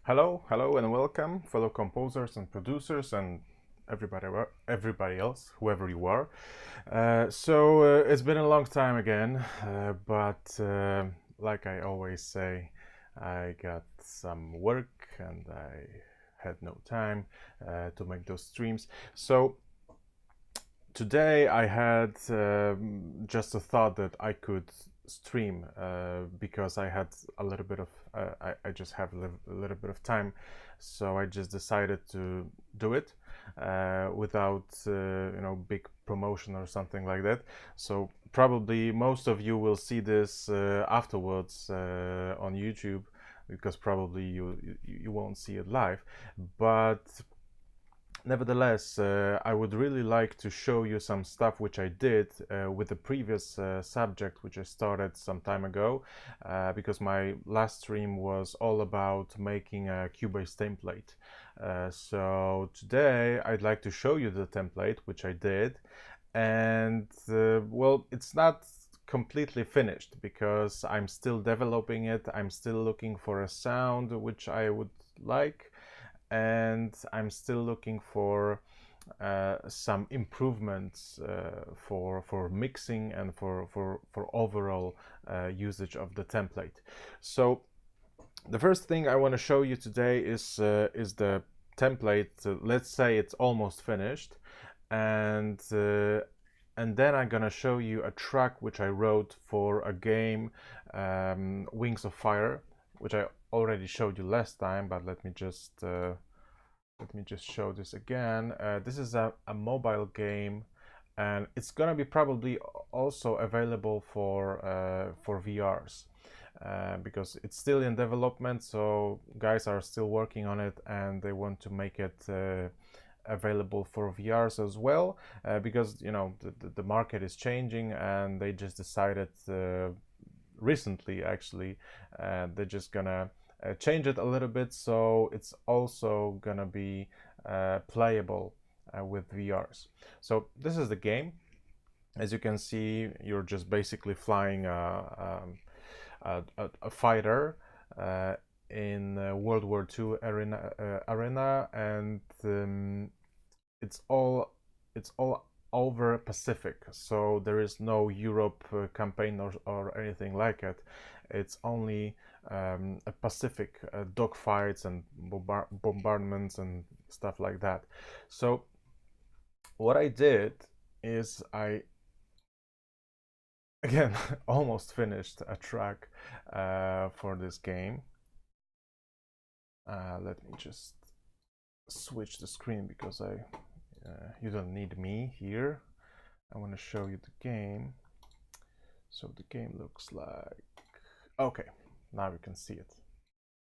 Hello, hello, and welcome, fellow composers and producers and everybody else, whoever you are. It's been a long time again, but like I always say, I got some work and I had no time to make those streams. So today I had just a thought that I could stream because I had a little bit of I just have a little bit of time, so I just decided to do it without big promotion or something like that. So probably most of you will see this afterwards on YouTube, because probably you won't see it live, but nevertheless, I would really like to show you some stuff which I did with the previous subject which I started some time ago, because my last stream was all about making a Cubase template. So today I'd like to show you the template which I did, and well, it's not completely finished because I'm still developing it. I'm still looking for a sound which I would like, and I'm still looking for some improvements for mixing and for overall usage of the template. So the first thing I want to show you today is the template. Let's say it's almost finished, and then I'm gonna show you a track which I wrote for a game, Wings of Fire, which I already showed you last time, but let me just show this again. This is a mobile game, and it's gonna be probably also available for VRs, because it's still in development. So guys are still working on it, and they want to make it available for VRs as well, because you know the market is changing, and they just decided recently, actually, they're just gonna change it a little bit, so it's also gonna be playable with VRs. So this is the game. As you can see, you're just basically flying a fighter in World War II arena, and it's all over Pacific. So there is no Europe campaign or anything like it. It's only a Pacific dogfights and bombardments and stuff like that. So what I did is I again almost finished a track for this game. Let me just switch the screen because you don't need me here. I want to show you the game. So the game looks like, okay, now you can see it,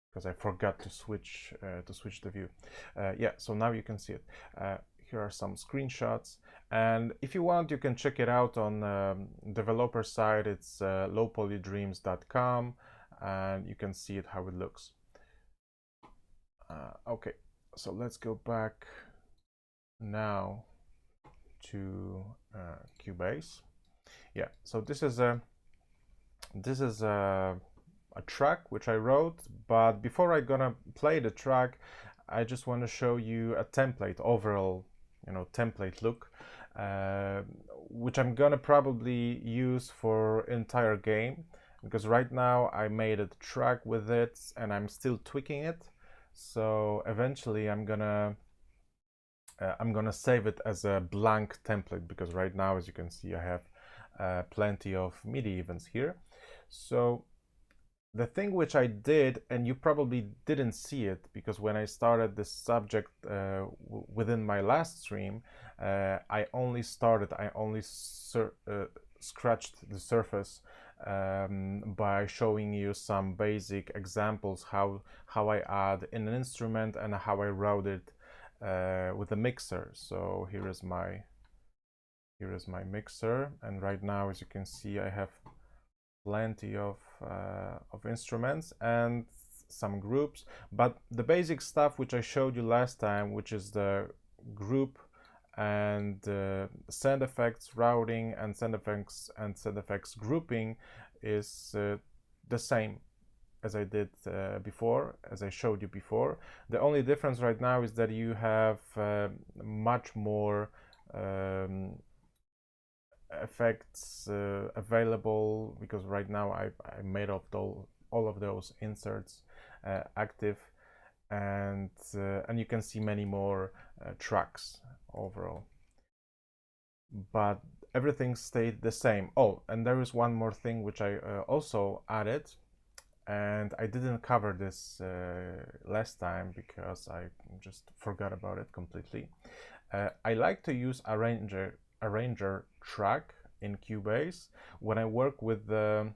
because I forgot to switch the view. Yeah, so now you can see it. Here are some screenshots, and if you want, you can check it out on developer side. It's lowpolydreams.com, and you can see it how it looks. Okay, so let's go back now to Cubase. Yeah, so this is a track which I wrote, but before I'm gonna play the track, I just want to show you a template, overall, template look, which I'm gonna probably use for entire game, because right now I made a track with it and I'm still tweaking it. So eventually I'm gonna save it as a blank template, because right now, as you can see, I have plenty of MIDI events here. So the thing which I did, and you probably didn't see it, because when I started this subject within my last stream, I only scratched the surface by showing you some basic examples how I add in an instrument and how I route it with a mixer. So here is my mixer, and right now, as you can see, I have plenty of instruments and some groups, but the basic stuff which I showed you last time, which is the group and sound effects routing and sound effects grouping, is the same as I did before, as I showed you before. The only difference right now is that you have much more effects available, because right now I made all of those inserts active, and you can see many more tracks overall, but everything stayed the same. Oh, and there is one more thing which I also added, and I didn't cover this last time because I just forgot about it completely. I like to use arranger track in Cubase when I work with the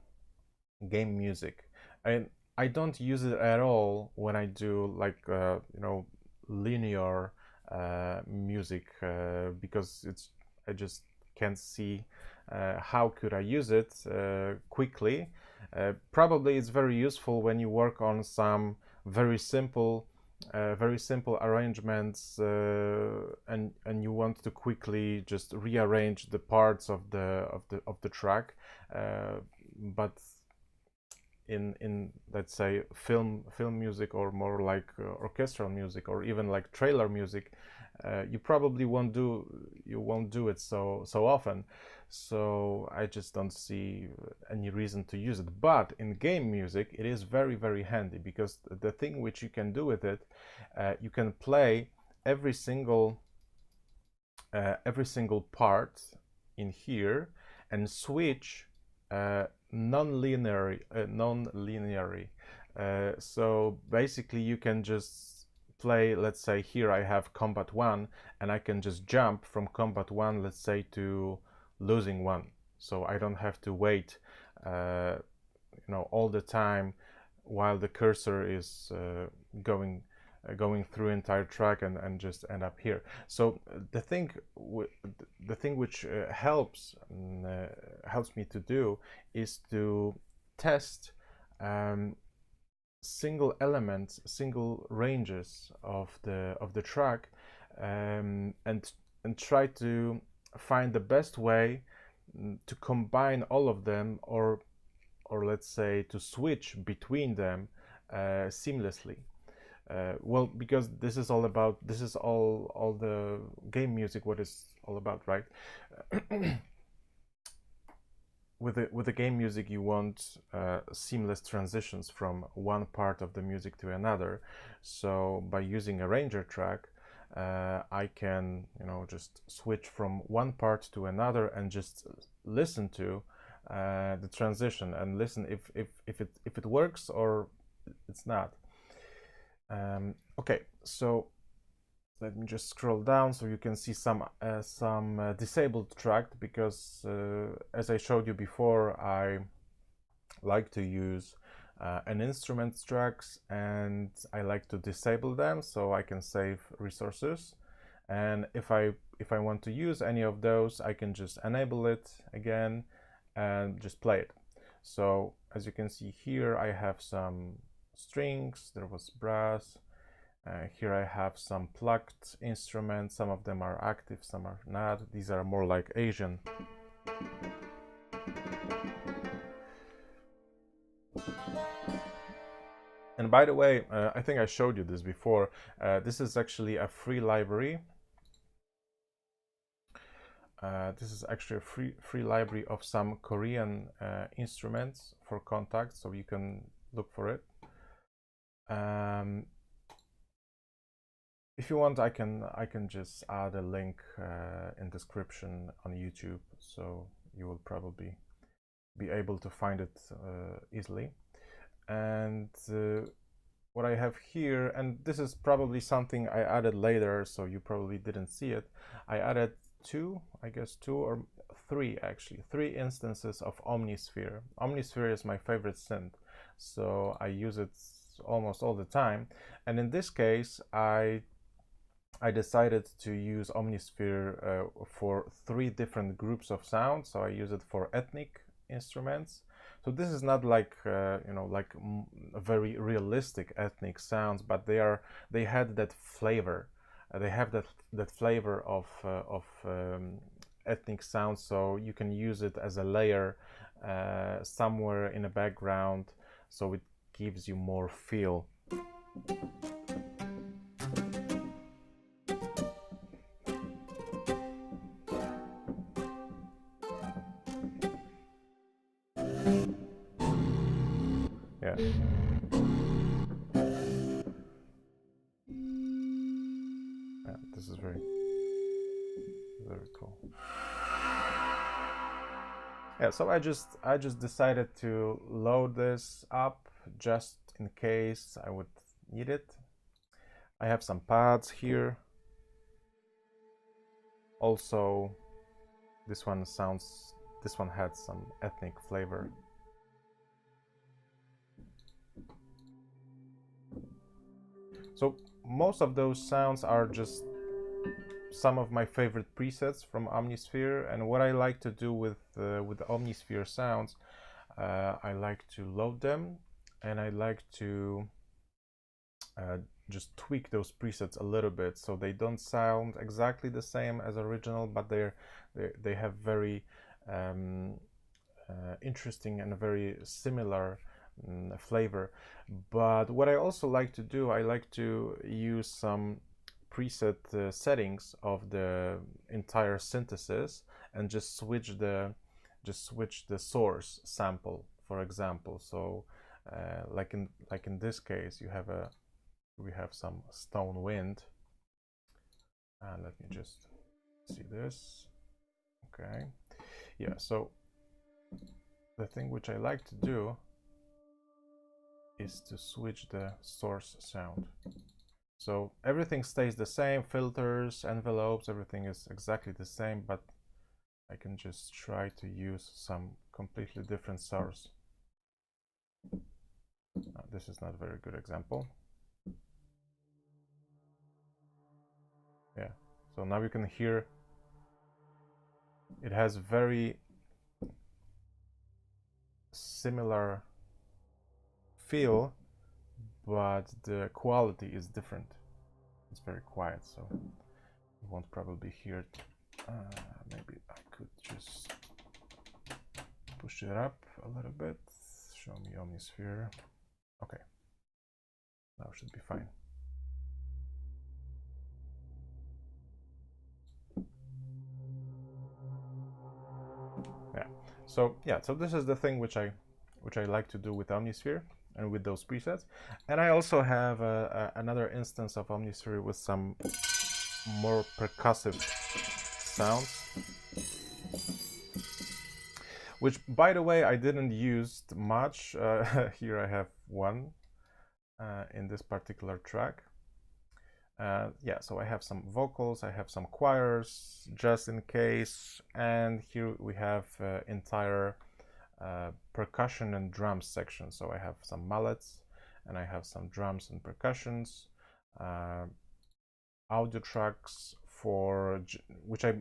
game music, and I don't use it at all when I do like linear music, because I just can't see how could I use it quickly. Probably it's very useful when you work on some very simple arrangements, and you want to quickly just rearrange the parts of the track, but in let's say film music, or more like orchestral music, or even like trailer music, you probably won't do it so often. So I just don't see any reason to use it. But in game music, it is very, very handy, because the thing which you can do with it, you can play every single part in here and switch non-linearly. So basically, you can just play, let's say here I have combat 1, and I can just jump from combat 1, let's say, to losing 1. So I don't have to wait all the time while the cursor is going through entire track and just end up here. So the thing which helps me to do is to test single elements, single ranges of the track, and try to find the best way to combine all of them, or let's say to switch between them seamlessly. Well, because this is all the game music, what is all about, right? With the game music, you want seamless transitions from one part of the music to another. So by using arranger track, I can just switch from one part to another and just listen to the transition, and listen if it works or it's not. Okay, so let me just scroll down so you can see some disabled track, because as I showed you before, I like to use an instrument tracks, and I like to disable them so I can save resources. And if I want to use any of those, I can just enable it again and just play it. So as you can see here, I have some strings, there was brass. Here I have some plucked instruments. Some of them are active, some are not. These are more like Asian. And by the way, I think I showed you this before. This is actually a free library. This is actually a free library of some Korean instruments for contact, so you can look for it. If you want, I can just add a link in description on YouTube, so you will probably be able to find it easily. And what I have here, and this is probably something I added later, so you probably didn't see it. I added two or three, actually, three instances of omnisphere. Omnisphere is my favorite synth, so I use it almost all the time. And in this case, I decided to use omnisphere for three different groups of sounds. So I use it for ethnic instruments. So this is not like like very realistic ethnic sounds, but they had that flavor. They have that flavor of ethnic sounds. So you can use it as a layer somewhere in the background, so it gives you more feel. Yeah. Yeah, this is very cool. Yeah, so I just decided to load this up just in case I would need it. I have some pads here. Also, this one had some ethnic flavor. So most of those sounds are just some of my favorite presets from Omnisphere, and what I like to do with Omnisphere sounds, I like to load them, and I like to just tweak those presets a little bit so they don't sound exactly the same as original, but they have very interesting and very similar flavor. But what I also like to do, I like to use some preset settings of the entire synthesis and just switch the source sample, for example. So like in this case, we have some stone wind, and let me just see this. Okay, yeah, so the thing which I like to do is to switch the source sound. So everything stays the same, filters, envelopes, everything is exactly the same, but I can just try to use some completely different source. This is not a very good example. Yeah, so now you can hear it has very similar feel, but the quality is different. It's very quiet, so you won't probably hear it. Maybe I could just push it up a little bit. Show me Omnisphere. Okay, now should be fine. Yeah, so this is the thing which I like to do with Omnisphere and with those presets. And I also have another instance of Omnisphere with some more percussive sounds, which, by the way, I didn't use much. Here I have one in this particular track. Yeah, so I have some vocals, I have some choirs just in case, and here we have entire percussion and drums section. So I have some mallets, and I have some drums and percussions, audio tracks for which I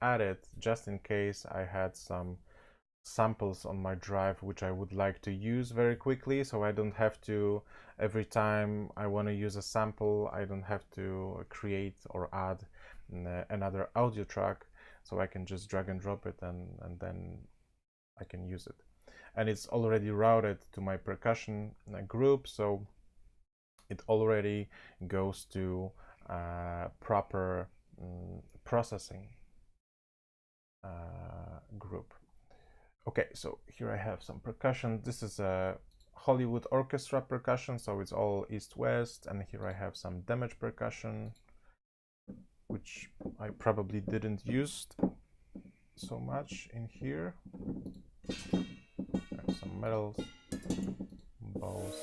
added just in case I had some samples on my drive which I would like to use very quickly, so I don't have to, every time I want to use a sample, I don't have to create or add another audio track, so I can just drag and drop it, and then I can use it. And it's already routed to my percussion group, so it already goes to proper processing group. Okay, so here I have some percussion. This is a Hollywood orchestra percussion, so it's all east-west, and here I have some damage percussion, which I probably didn't use so much in here. Some metals, balls.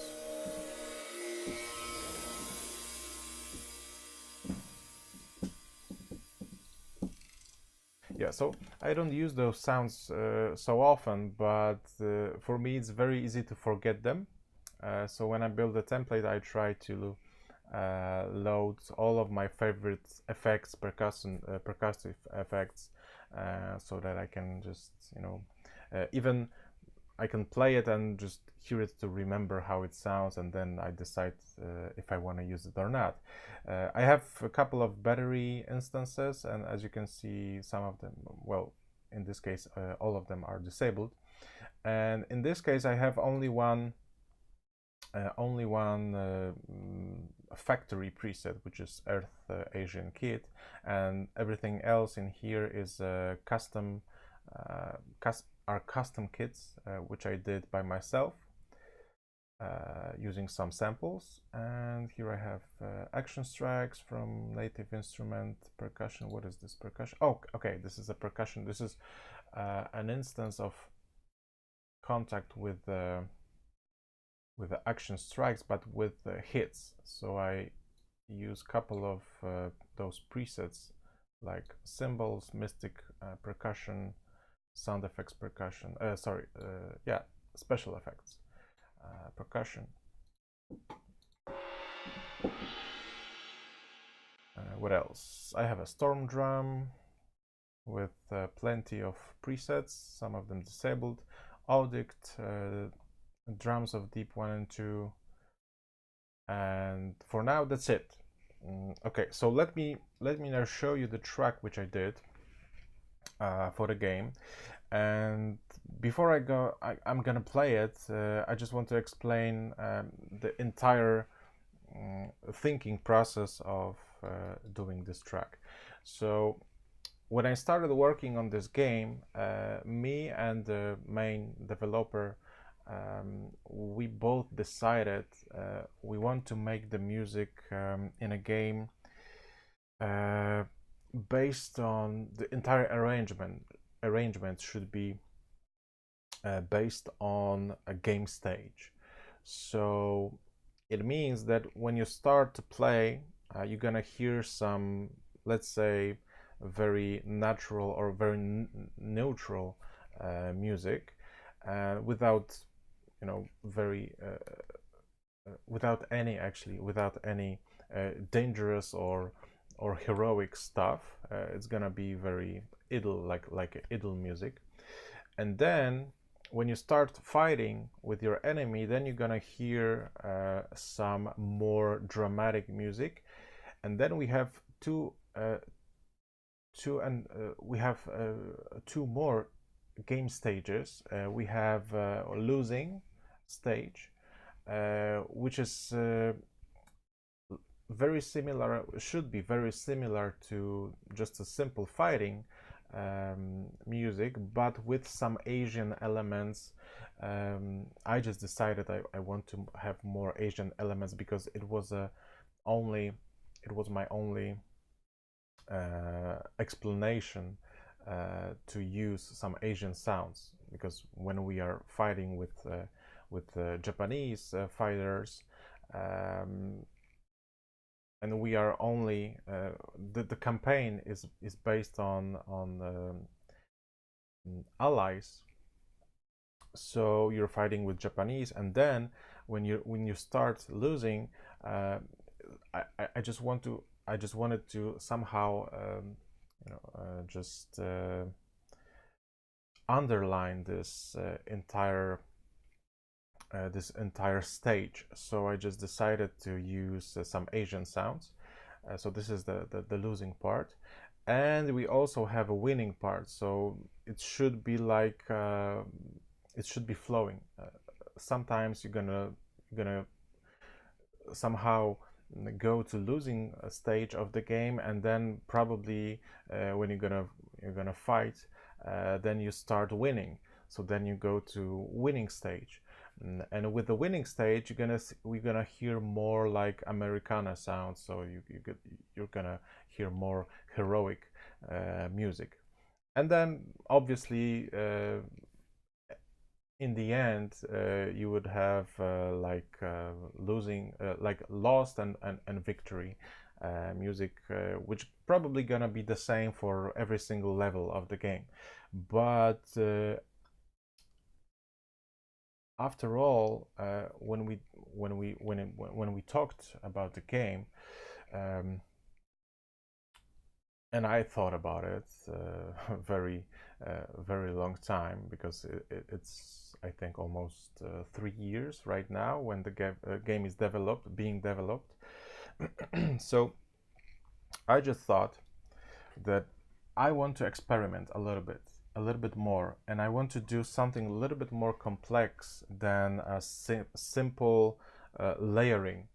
Yeah, so I don't use those sounds so often, but for me it's very easy to forget them. So when I build a template, I try to load all of my favorite effects, percussive effects, so that I can just, you know, even I can play it and just hear it to remember how it sounds, and then I decide if I want to use it or not. I have a couple of battery instances, and as you can see, some of them, well, in this case, all of them are disabled. And in this case, I have only one factory preset, which is Earth Asian Kit, and everything else in here is custom kits, which I did by myself using some samples. And here I have action strikes from Native Instrument percussion. What is this percussion? Oh, okay, this is a percussion. This is an instance of contact with the action strikes, but with hits. So I use a couple of those presets, like cymbals, mystic percussion, sound effects percussion, yeah, special effects percussion. What else? I have a storm drum with plenty of presets, some of them disabled, audict, drums of deep 1 and 2, and for now that's it. Okay, so let me now show you the track which I did for the game. And before I go, I'm gonna play it. I just want to explain the entire thinking process of doing this track. So when I started working on this game, me and the main developer, we both decided we want to make the music in a game based on the entire arrangement should be based on a game stage. So it means that when you start to play, you're gonna hear some, let's say, very natural or very neutral music, without, you know, without any dangerous or heroic stuff. It's gonna be very idle, like idle music. And then when you start fighting with your enemy, then you're gonna hear some more dramatic music. And then we have two more game stages. We have losing stage, which is very similar, should be very similar to just a simple fighting music, but with some Asian elements. I just decided I want to have more Asian elements because it was my only explanation to use some Asian sounds, because when we are fighting with Japanese fighters, and we are only the campaign is based on allies, so you're fighting with Japanese, and then when you start losing, I just wanted to somehow just underline this entire stage. So I just decided to use some Asian sounds. So this is the losing part, and we also have a winning part. So it should be like it should be flowing. Sometimes you're gonna somehow go to losing stage of the game, and then probably when you're gonna fight, then you start winning. So then you go to winning stage. And with the winning stage, we're gonna hear more like Americana sounds. So you're gonna hear more heroic music. And then obviously in the end, you would have losing, like lost and victory music, which probably gonna be the same for every single level of the game. But after all, when we talked about the game, um, and I thought about it very long time, because it's I think almost 3 years right now when the game is being developed. So I just thought that I want to experiment a little bit more, and I want to do something a little bit more complex than a simple layering.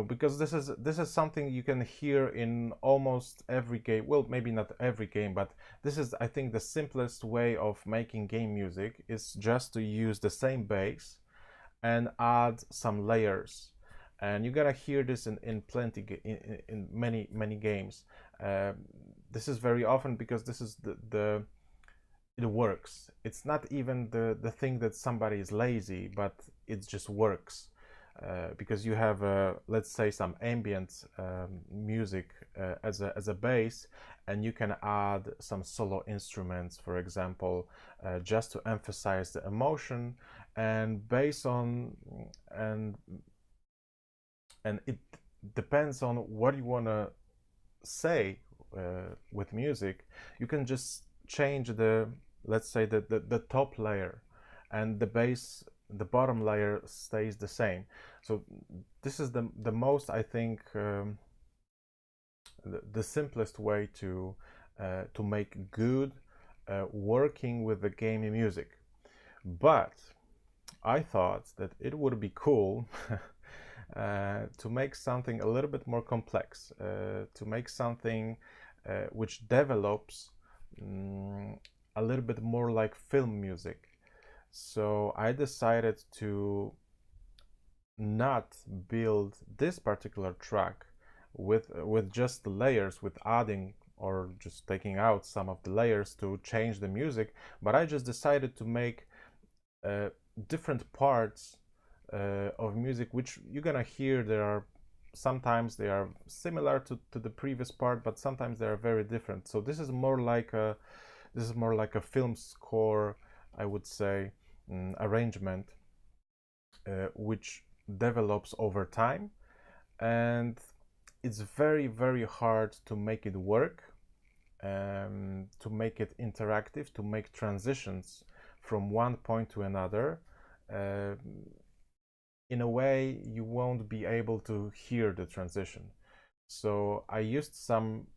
Because this is something you can hear in almost every game. Well, maybe not every game, but this is, I think, the simplest way of making game music is just to use the same bass and add some layers. And you're gonna hear this in plenty in many games. This is very often because this is the it works. It's not even the thing that somebody is lazy, but it just works. Because you have, let's say, some ambient music as a bass, and you can add some solo instruments, for example, just to emphasize the emotion, and based on and it depends on what you want to say with music. You can just change the, let's say, the top layer, and the bottom layer stays the same. So this is the most, I think, the simplest way to make good working with the game music. But I thought that it would be cool to make something a little bit more complex, to make something which develops a little bit more like film music. So I decided to not build this particular track with just the layers, with adding or just taking out some of the layers to change the music, but I just decided to make different parts of music, which you're gonna hear. Sometimes they are similar to the previous part, but sometimes they are very different. So this is more like a film score, I would say, arrangement, which develops over time, and it's very hard to make it work, to make it interactive, to make transitions from one point to another. In a way, you won't be able to hear the transition. So I used some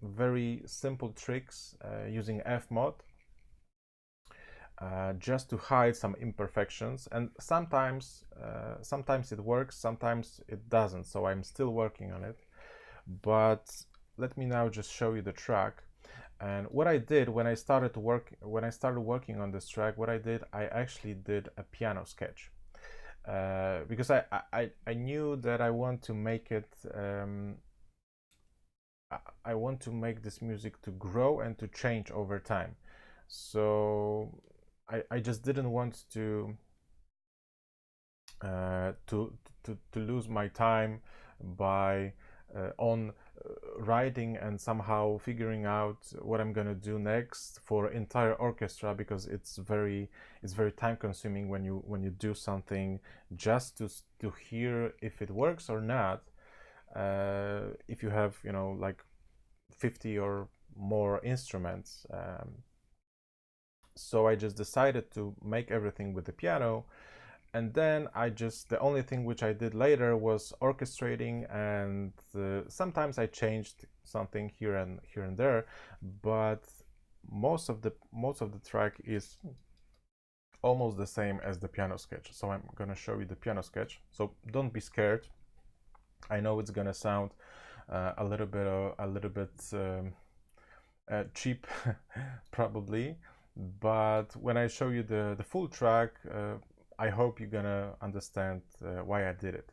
very simple tricks using FMOD, just to hide some imperfections, and sometimes it works, sometimes it doesn't, so I'm still working on it. But let me now just show you the track. And what I did when I started working on this track, I actually did a piano sketch, because I knew that I want to make it I want to make this music to grow and to change over time. So I just didn't want to lose my time by on writing and somehow figuring out what I'm gonna do next for entire orchestra, because it's very time consuming when you do something just to hear if it works or not. If you have, like 50 or more instruments. So I just decided to make everything with the piano, and then the only thing which I did later was orchestrating, and sometimes I changed something here and there, but most of the track is almost the same as the piano sketch. So I'm gonna show you the piano sketch, so don't be scared. I know it's gonna sound a little bit cheap probably, but when I show you the full track, I hope you're gonna understand why I did it.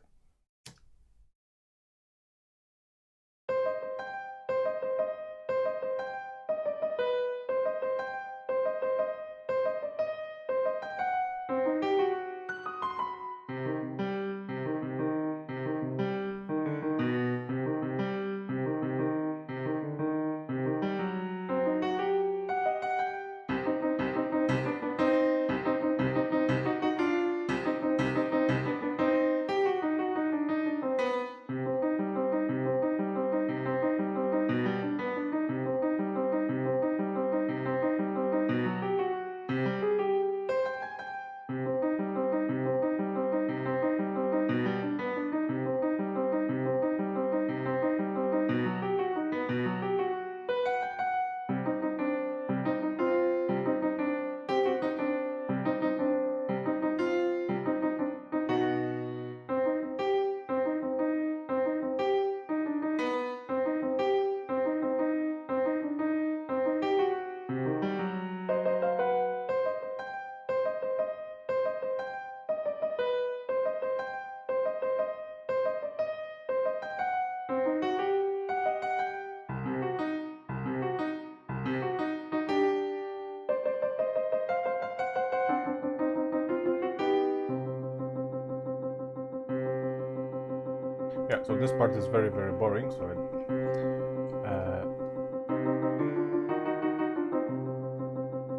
Yeah, so this part is very, very boring.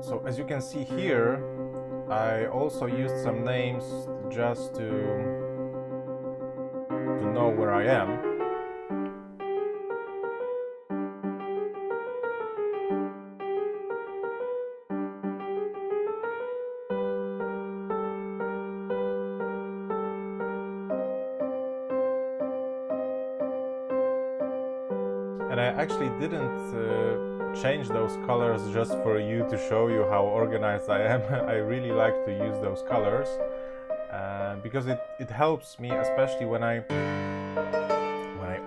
So as you can see here, I also used some names just to know where I am. And I actually didn't change those colors just for you to show you how organized I am. I really like to use those colors because it helps me, especially when I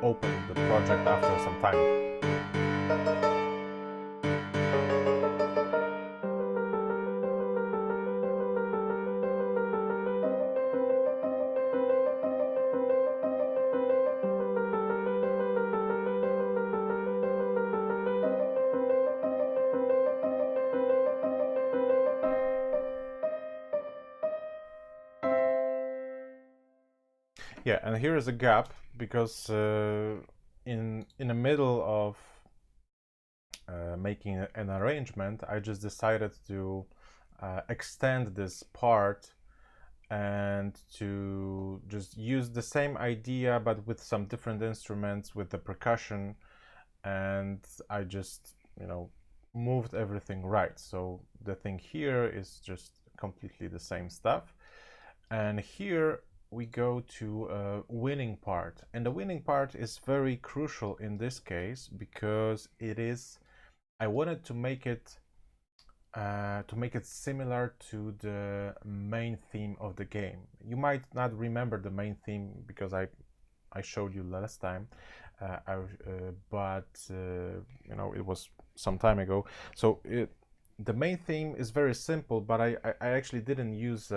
open the project after some time. Yeah, and here is a gap because in the middle of making an arrangement, I just decided to extend this part and to just use the same idea but with some different instruments with the percussion, and I just, you know, moved everything right. So the thing here is just completely the same stuff, and here we go to a winning part, and the winning part is very crucial in this case because I wanted to make it similar to the main theme of the game. You might not remember the main theme because I showed you last time, but you know, it was some time ago. So the main theme is very simple, but I actually didn't use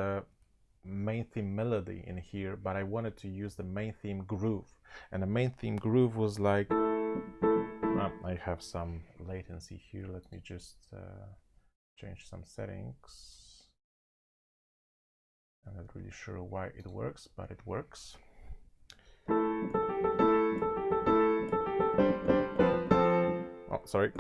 main theme melody in here, but I wanted to use the main theme groove, and the main theme groove was like I have some latency here. Let me just change some settings. I'm not really sure why it works, but it works. Oh, sorry.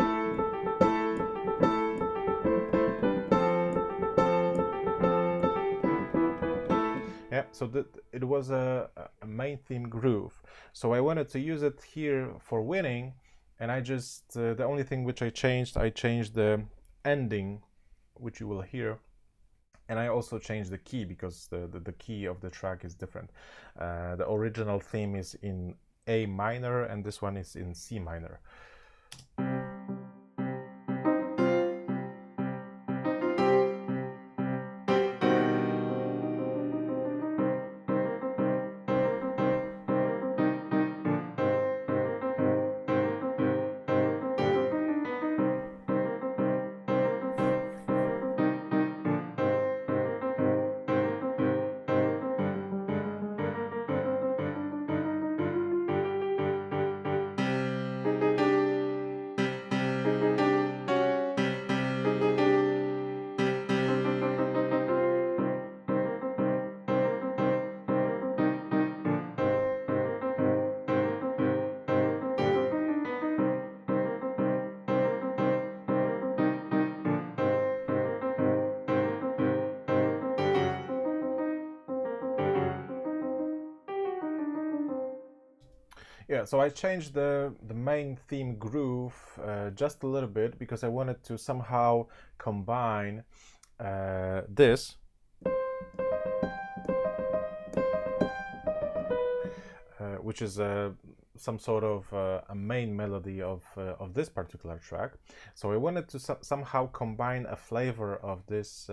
Yeah, so it was a main theme groove. So I wanted to use it here for winning, and I just, the only thing which I changed the ending, which you will hear, and I also changed the key because the key of the track is different. The original theme is in A minor, and this one is in C minor. Yeah, so I changed the main theme groove just a little bit because I wanted to somehow combine this which is some sort of a main melody of this particular track. So I wanted to somehow combine a flavor of this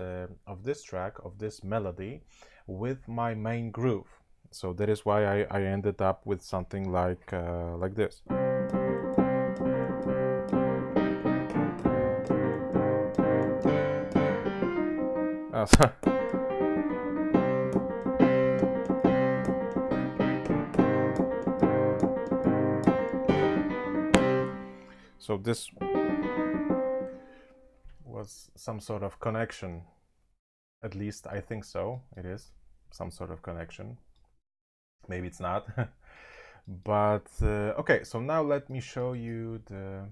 track, of this melody, with my main groove. So that is why I ended up with something like this. So this was some sort of connection. At least I think so. It is some sort of connection. Maybe it's not. But okay, so now let me show you the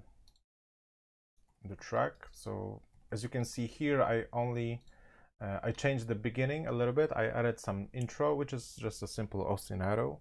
track. So as you can see here, I changed the beginning a little bit. I added some intro, which is just a simple ostinato.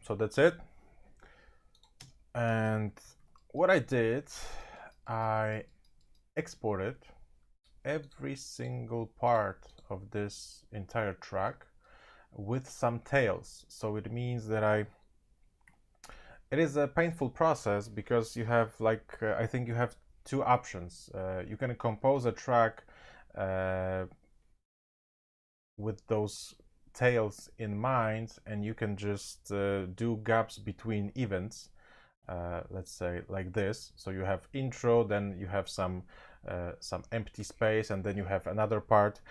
so that's it. And what I did, I exported every single part of this entire track with some tails. So it means that it is a painful process because you have like, I think you have two options. You can compose a track with those tails in mind, and you can just do gaps between events. Let's say like this. So you have intro, then you have some empty space, and then you have another part,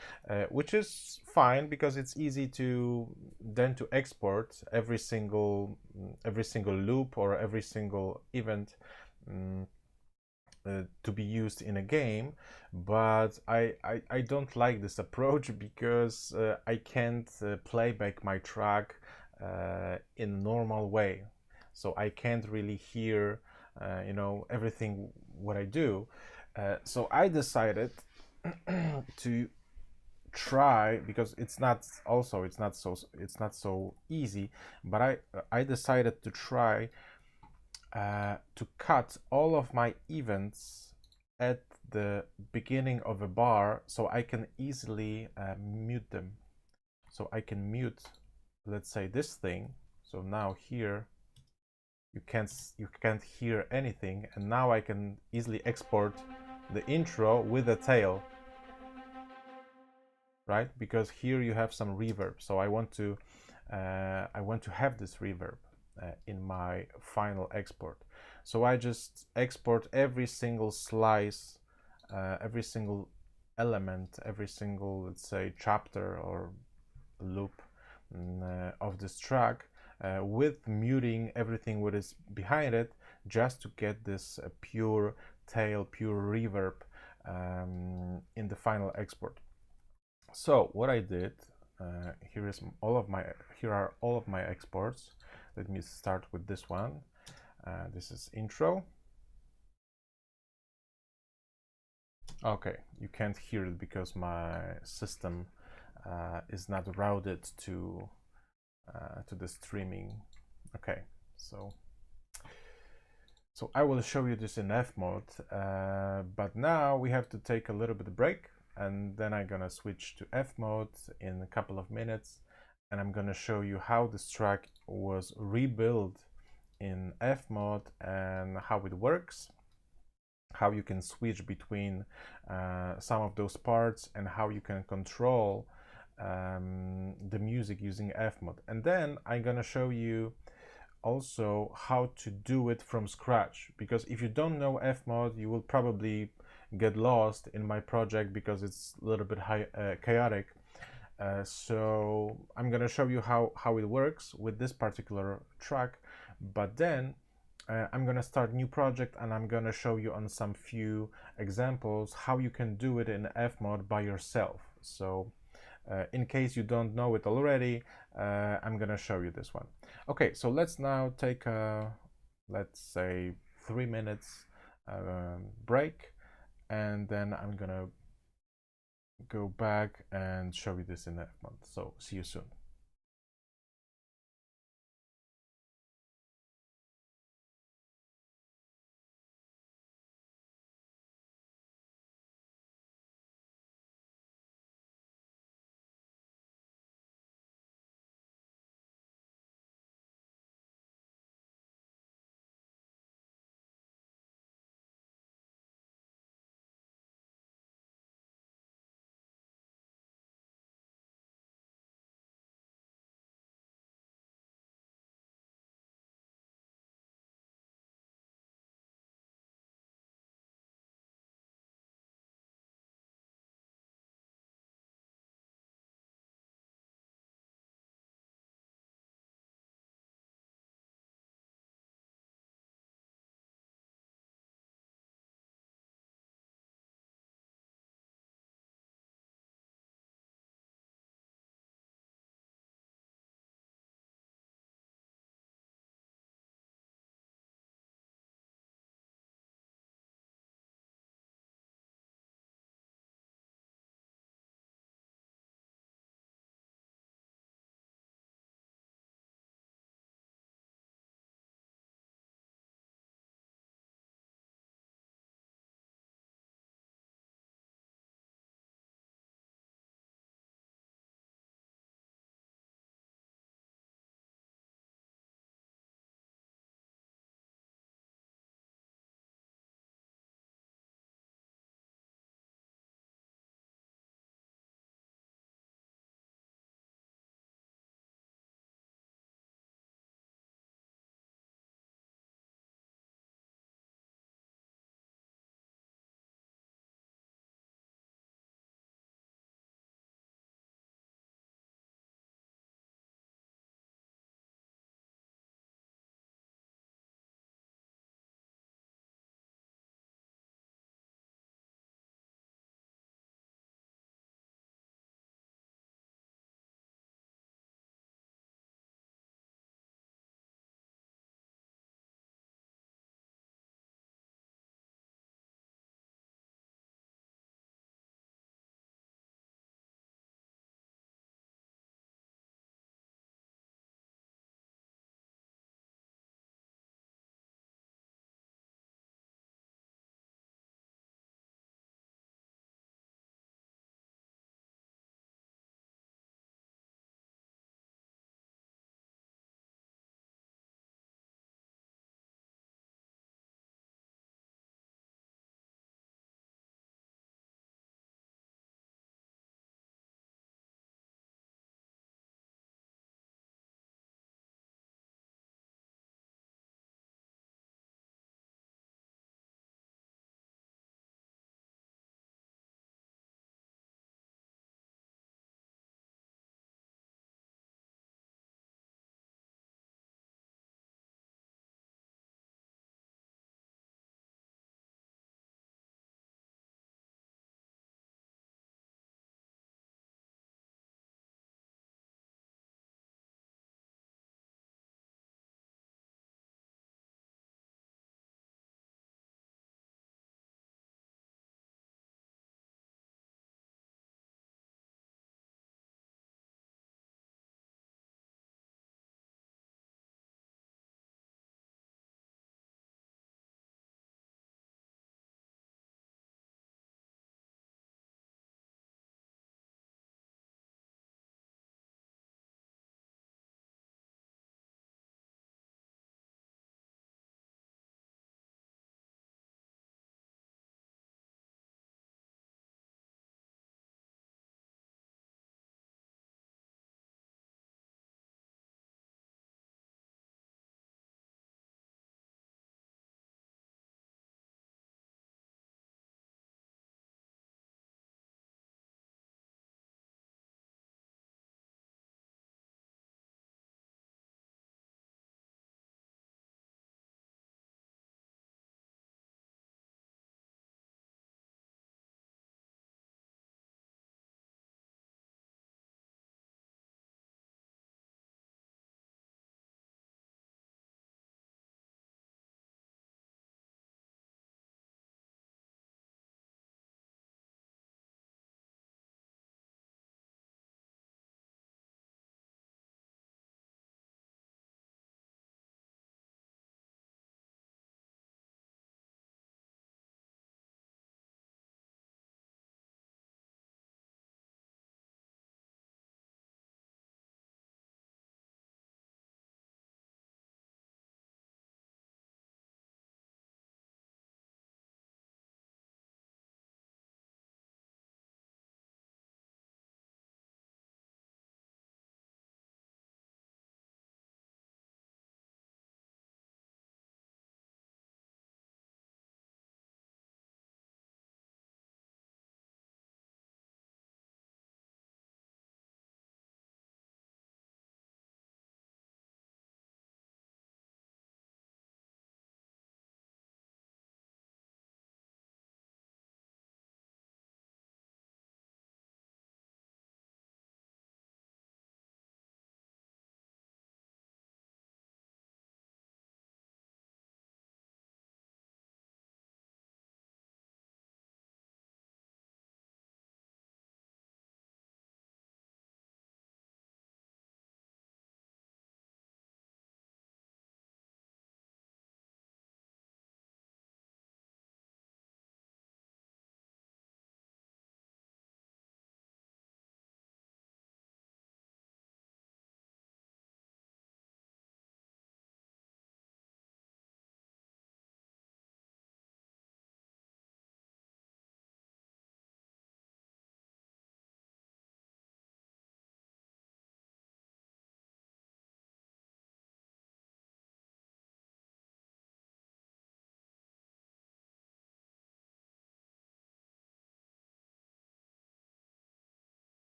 which is fine because it's easy to then to export every single loop or every single event to be used in a game. But I don't like this approach because I can't play back my track in normal way, so I can't really hear everything what I do. So I decided to try, because it's not so easy, but I decided to try to cut all of my events at the beginning of a bar, so I can easily mute them. So I can mute, let's say, this thing. So now here you can't hear anything, and now I can easily export the intro with a tail, right? Because here you have some reverb, so I want to have this reverb in my final export. So I just export every single slice, every single element, every single, let's say, chapter or loop of this track, with muting everything what is behind it, just to get this pure tail, pure reverb in the final export. So what I did, here are all of my exports. Let me start with this one. This is intro. Okay, you can't hear it because my system is not routed to the streaming. Okay, so I will show you this in FMOD, but now we have to take a little bit of break, and then I'm gonna switch to FMOD in a couple of minutes, and I'm gonna show you how this track was rebuilt in FMOD and how it works, how you can switch between some of those parts, and how you can control the music using FMOD. And then I'm gonna show you also how to do it from scratch, because if you don't know FMOD, you will probably get lost in my project because it's a little bit chaotic. So I'm gonna show you how it works with this particular track, but then I'm gonna start a new project, and I'm gonna show you on some few examples how you can do it in FMOD by yourself. So in case you don't know it already, I'm gonna show you this one. Okay, so let's now take a, let's say, 3 minutes break, and then I'm gonna go back and show you this in FMOD. So see you soon.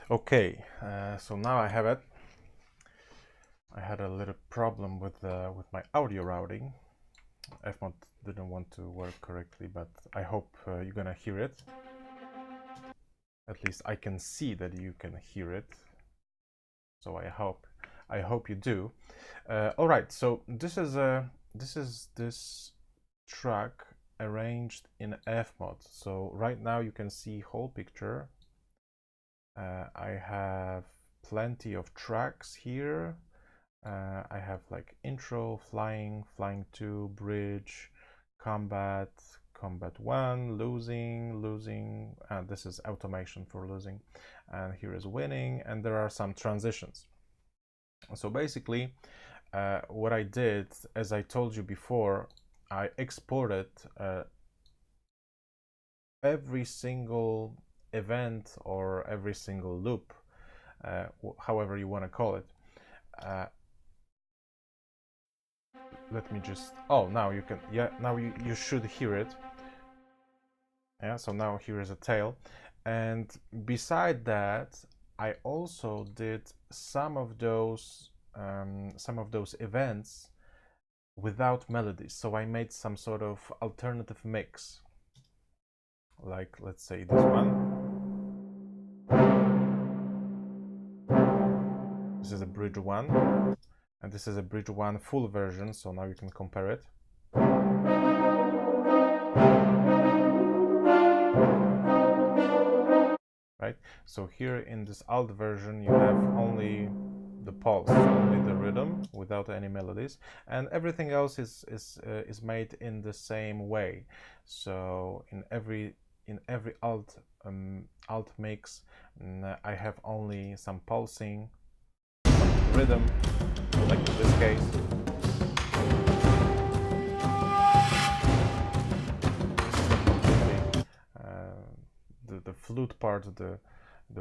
Okay, so now I have it. I had a little problem with my audio routing. FMOD didn't want to work correctly, but I hope you're gonna hear it. At least I can see that you can hear it. So I hope you do. All right, so this is this track arranged in FMOD. So right now you can see whole picture. I have plenty of tracks here. I have like intro, flying 2, bridge, combat, combat 1, losing, and this is automation for losing, and here is winning, and there are some transitions. So basically, what I did, as I told you before, I exported every single event or every single loop, however you want to call it. Let me just, oh, now you can, yeah, now you should hear it. Yeah, so now here is a tail. And beside that, I also did some of those events without melodies. So I made some sort of alternative mix. Like, let's say this one. This is a bridge 1. And this is a bridge 1 full version, so now you can compare it. Right? So here in this alt version you have only the pulse, only the rhythm without any melodies, and everything else is made in the same way. So in every alt mix, I have only some pulsing, some rhythm, like in this case. The flute part, the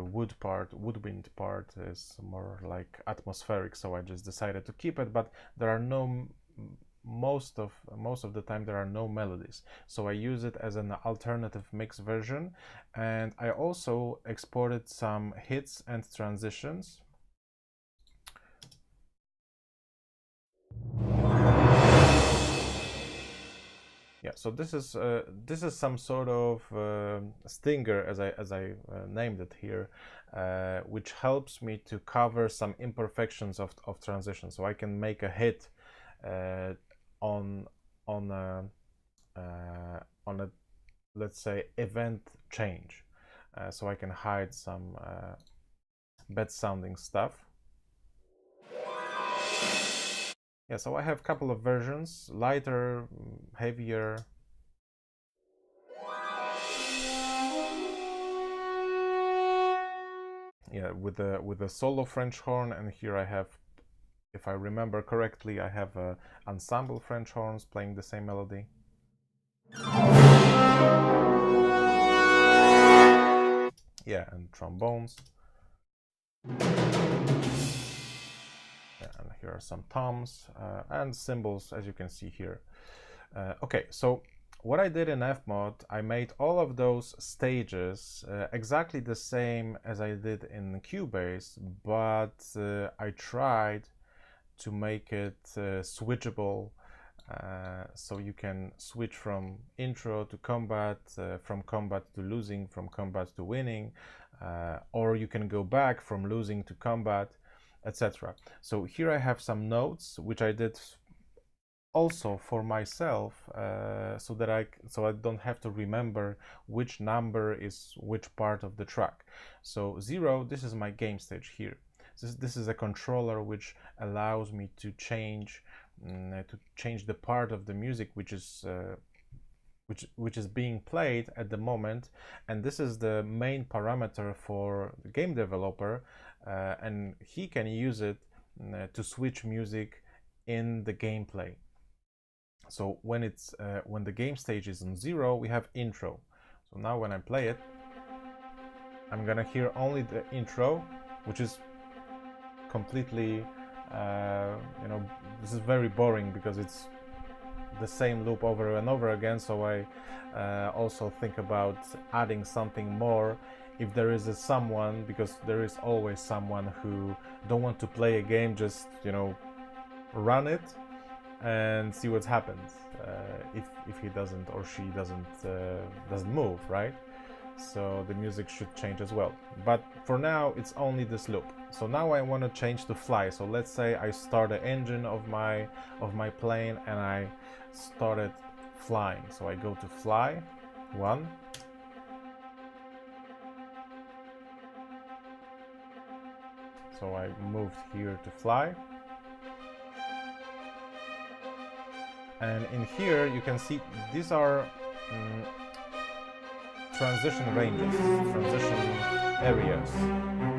woodwind part is more like atmospheric, so I just decided to keep it. But there are no most of the time there are no melodies, so I use it as an alternative mix version. And I also exported some hits and transitions. Yeah, so this is some sort of stinger, as I named it here, which helps me to cover some imperfections of transition. So I can make a hit on a, let's say, event change. So I can hide some bad sounding stuff. Yeah, so I have a couple of versions, lighter, heavier. Yeah, with the solo French horn, and here I have, if I remember correctly, I have ensemble French horns playing the same melody. Yeah, and trombones. Yeah, and here are some toms and cymbals, as you can see here. Okay, so what I did in FMOD, I made all of those stages exactly the same as I did in Cubase, but I tried to make it switchable, so you can switch from intro to combat, from combat to losing, from combat to winning, or you can go back from losing to combat, etc. So here I have some notes which I did also for myself, so I don't have to remember which number is which part of the track. So 0, this is my game stage here. This is a controller which allows me to change the part of the music which is being played at the moment, and this is the main parameter for the game developer, and he can use it to switch music in the gameplay. So when the game stage is on 0, we have intro. So now when I play it, I'm gonna hear only the intro, which is completely, this is very boring because it's the same loop over and over again. So I also think about adding something more if there is someone, because there is always someone who don't want to play a game, just, you know, run it and see what happens if he doesn't or she doesn't move, right? So the music should change as well. But for now, it's only this loop. So now I want to change to fly. So let's say I start the engine of my plane and I started flying. So I go to fly, 1. So I moved here to fly. And in here you can see these are transition ranges, transition areas,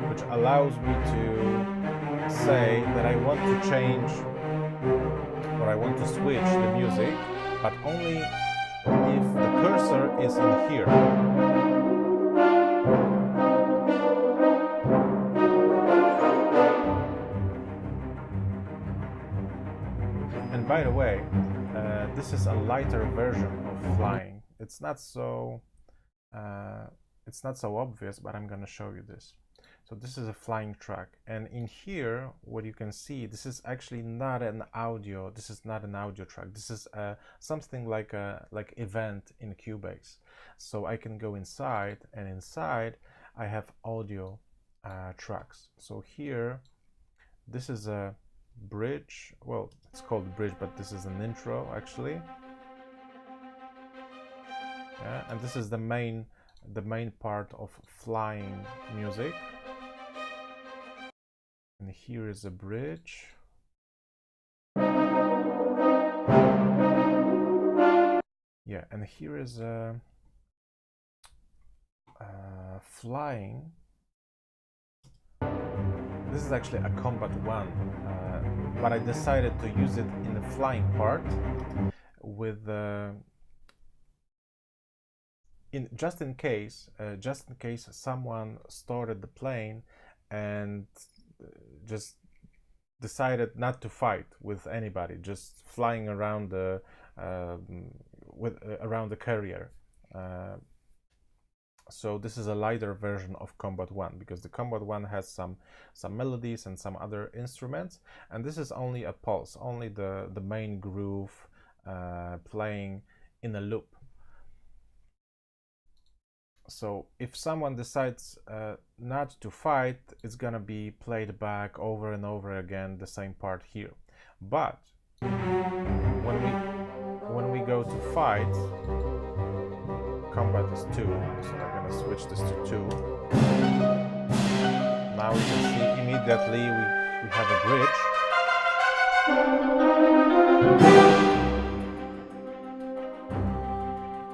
which allows me to say that I want to change or I want to switch the music, but only if the cursor is in here. And by the way, this is a lighter version of flying. It's not so obvious, but I'm gonna show you this. So this is a flying track, and in here what you can see, this is actually not an audio, this is not an audio track, this is something like a event in Cubase. So I can go inside, and inside I have audio tracks. So here, this is a bridge, well, it's called bridge, but this is an intro actually. Yeah, and this is the main part of flying music. And here is a bridge. Yeah, and here is a flying. This is actually a Combat 1, but I decided to use it in the flying part with just in case someone started the plane and just decided not to fight with anybody, just flying around around the carrier. So this is a lighter version of Combat 1, because the Combat 1 has some melodies and some other instruments, and this is only a pulse, only the main groove playing in a loop. So if someone decides not to fight, it's gonna be played back over and over again, the same part here. But when we go to fight, combat is 2, so I'm gonna switch this to 2. Now we can see immediately we have a bridge.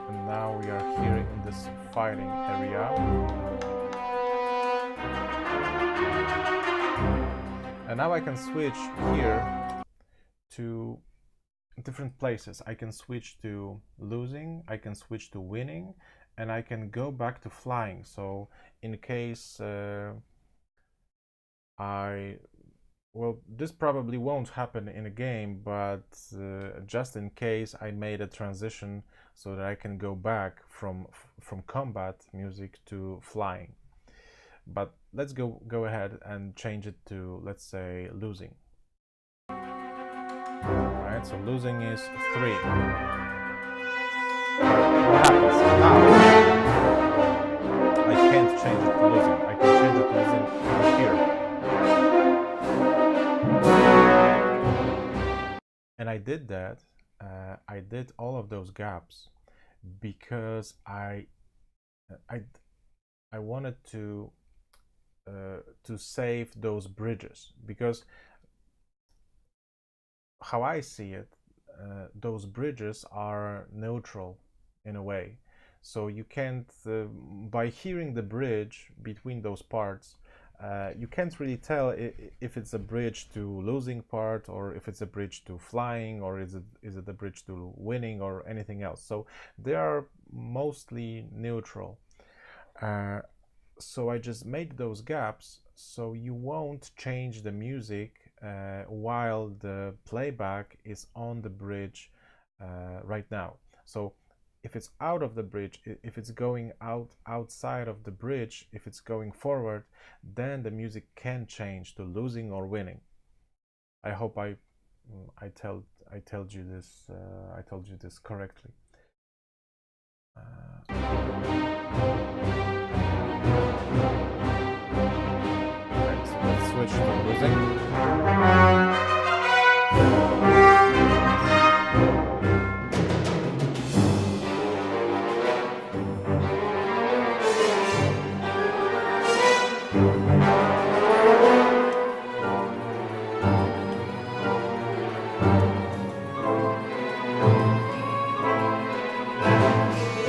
And now we are here in this fighting area. And now I can switch here to different places. I can switch to losing, I can switch to winning, and I can go back to flying. So in case well, this probably won't happen in a game, but just in case, I made a transition so that I can go back from combat music to flying. But let's go ahead and change it to, let's say, losing. Alright, so losing is 3. What happens now? I can't change it to losing. I can change it to losing here. And I did that. I did all of those gaps because I wanted to save those bridges, because how I see it, those bridges are neutral in a way. So you can't, by hearing the bridge between those parts, you can't really tell if it's a bridge to losing part, or if it's a bridge to flying, or is it a bridge to winning, or anything else. So they are mostly neutral. So I just made those gaps so you won't change the music while the playback is on the bridge right now. So if it's out of the bridge, if it's going outside of the bridge, if it's going forward, then the music can change to losing or winning. I hope I told you this correctly. Right, so let's switch to losing.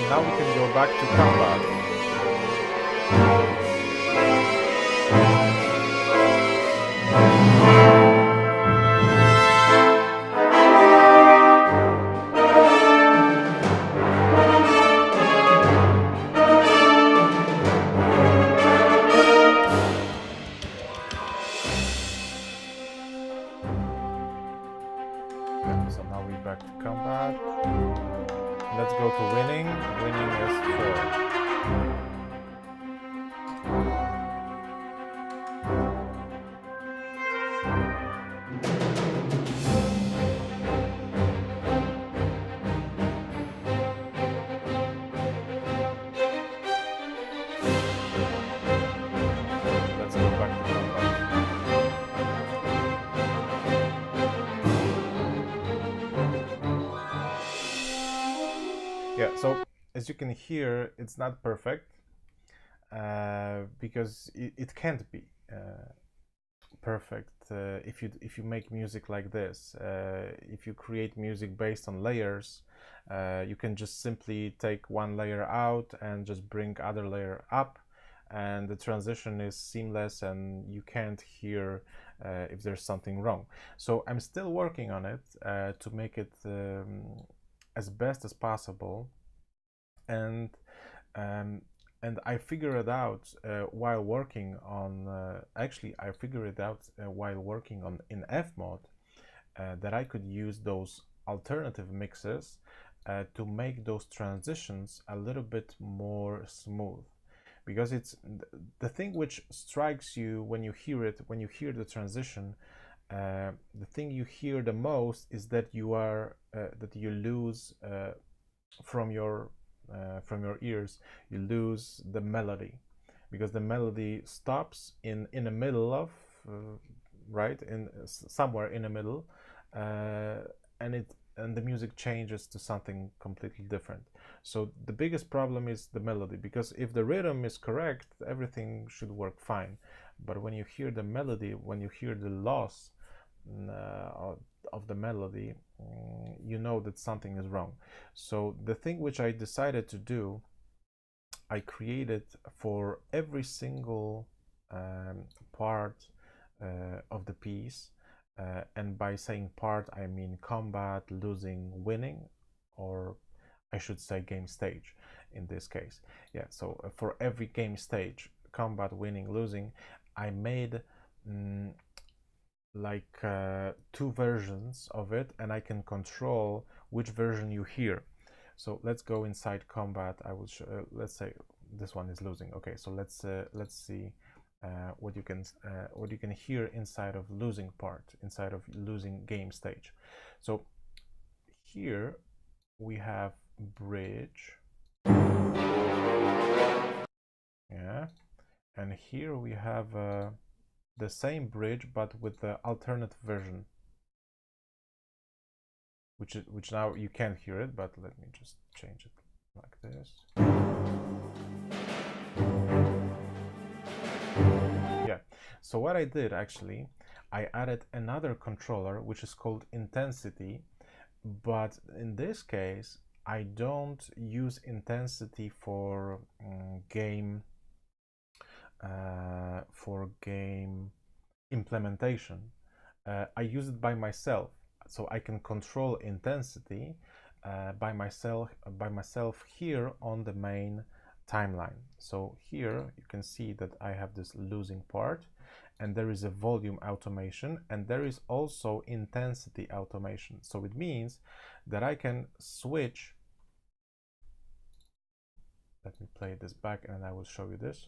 Now we can go back to combat. So now we're back to combat. Let's go to winning. Winning is 4. Let's go back to combat. Yeah, so as you can hear, it's not perfect because it can't be perfect if you make music like this. If you create music based on layers, you can just simply take one layer out and just bring other layer up, and the transition is seamless and you can't hear if there's something wrong. So I'm still working on it to make it as best as possible, and I figured it out while working on I figured it out while working on in FMOD that I could use those alternative mixes to make those transitions a little bit more smooth, because it's the thing which strikes you when you hear it, when you hear the transition. The thing you hear the most is that you lose from your ears, you lose the melody, because the melody stops in the middle of right in somewhere in the middle, and the music changes to something completely different. So the biggest problem is the melody, because if the rhythm is correct, everything should work fine. But when you hear the melody, when you hear the loss of the melody, you know that something is wrong. So the thing which I decided to do, I created for every single part of the piece, and by saying part I mean combat, losing, winning, or I should say game stage in this case. Yeah, so for every game stage, combat, winning, losing, I made like 2 versions of it, and I can control which version you hear. So let's go inside combat. I will show, let's say this one is losing. Okay, so let's see what you can hear inside of losing part, inside of losing game stage. So here we have bridge, yeah, and here we have the same bridge but with the alternate version, which now you can't hear it, but let me just change it like this. Yeah, so what I did actually, I added another controller which is called intensity, but in this case I don't use intensity for game implementation. I use it by myself, so I can control intensity by myself here on the main timeline. So here you can see that I have this losing part, and there is a volume automation, and there is also intensity automation. So it means that I can switch Let me play this back and I will show you this.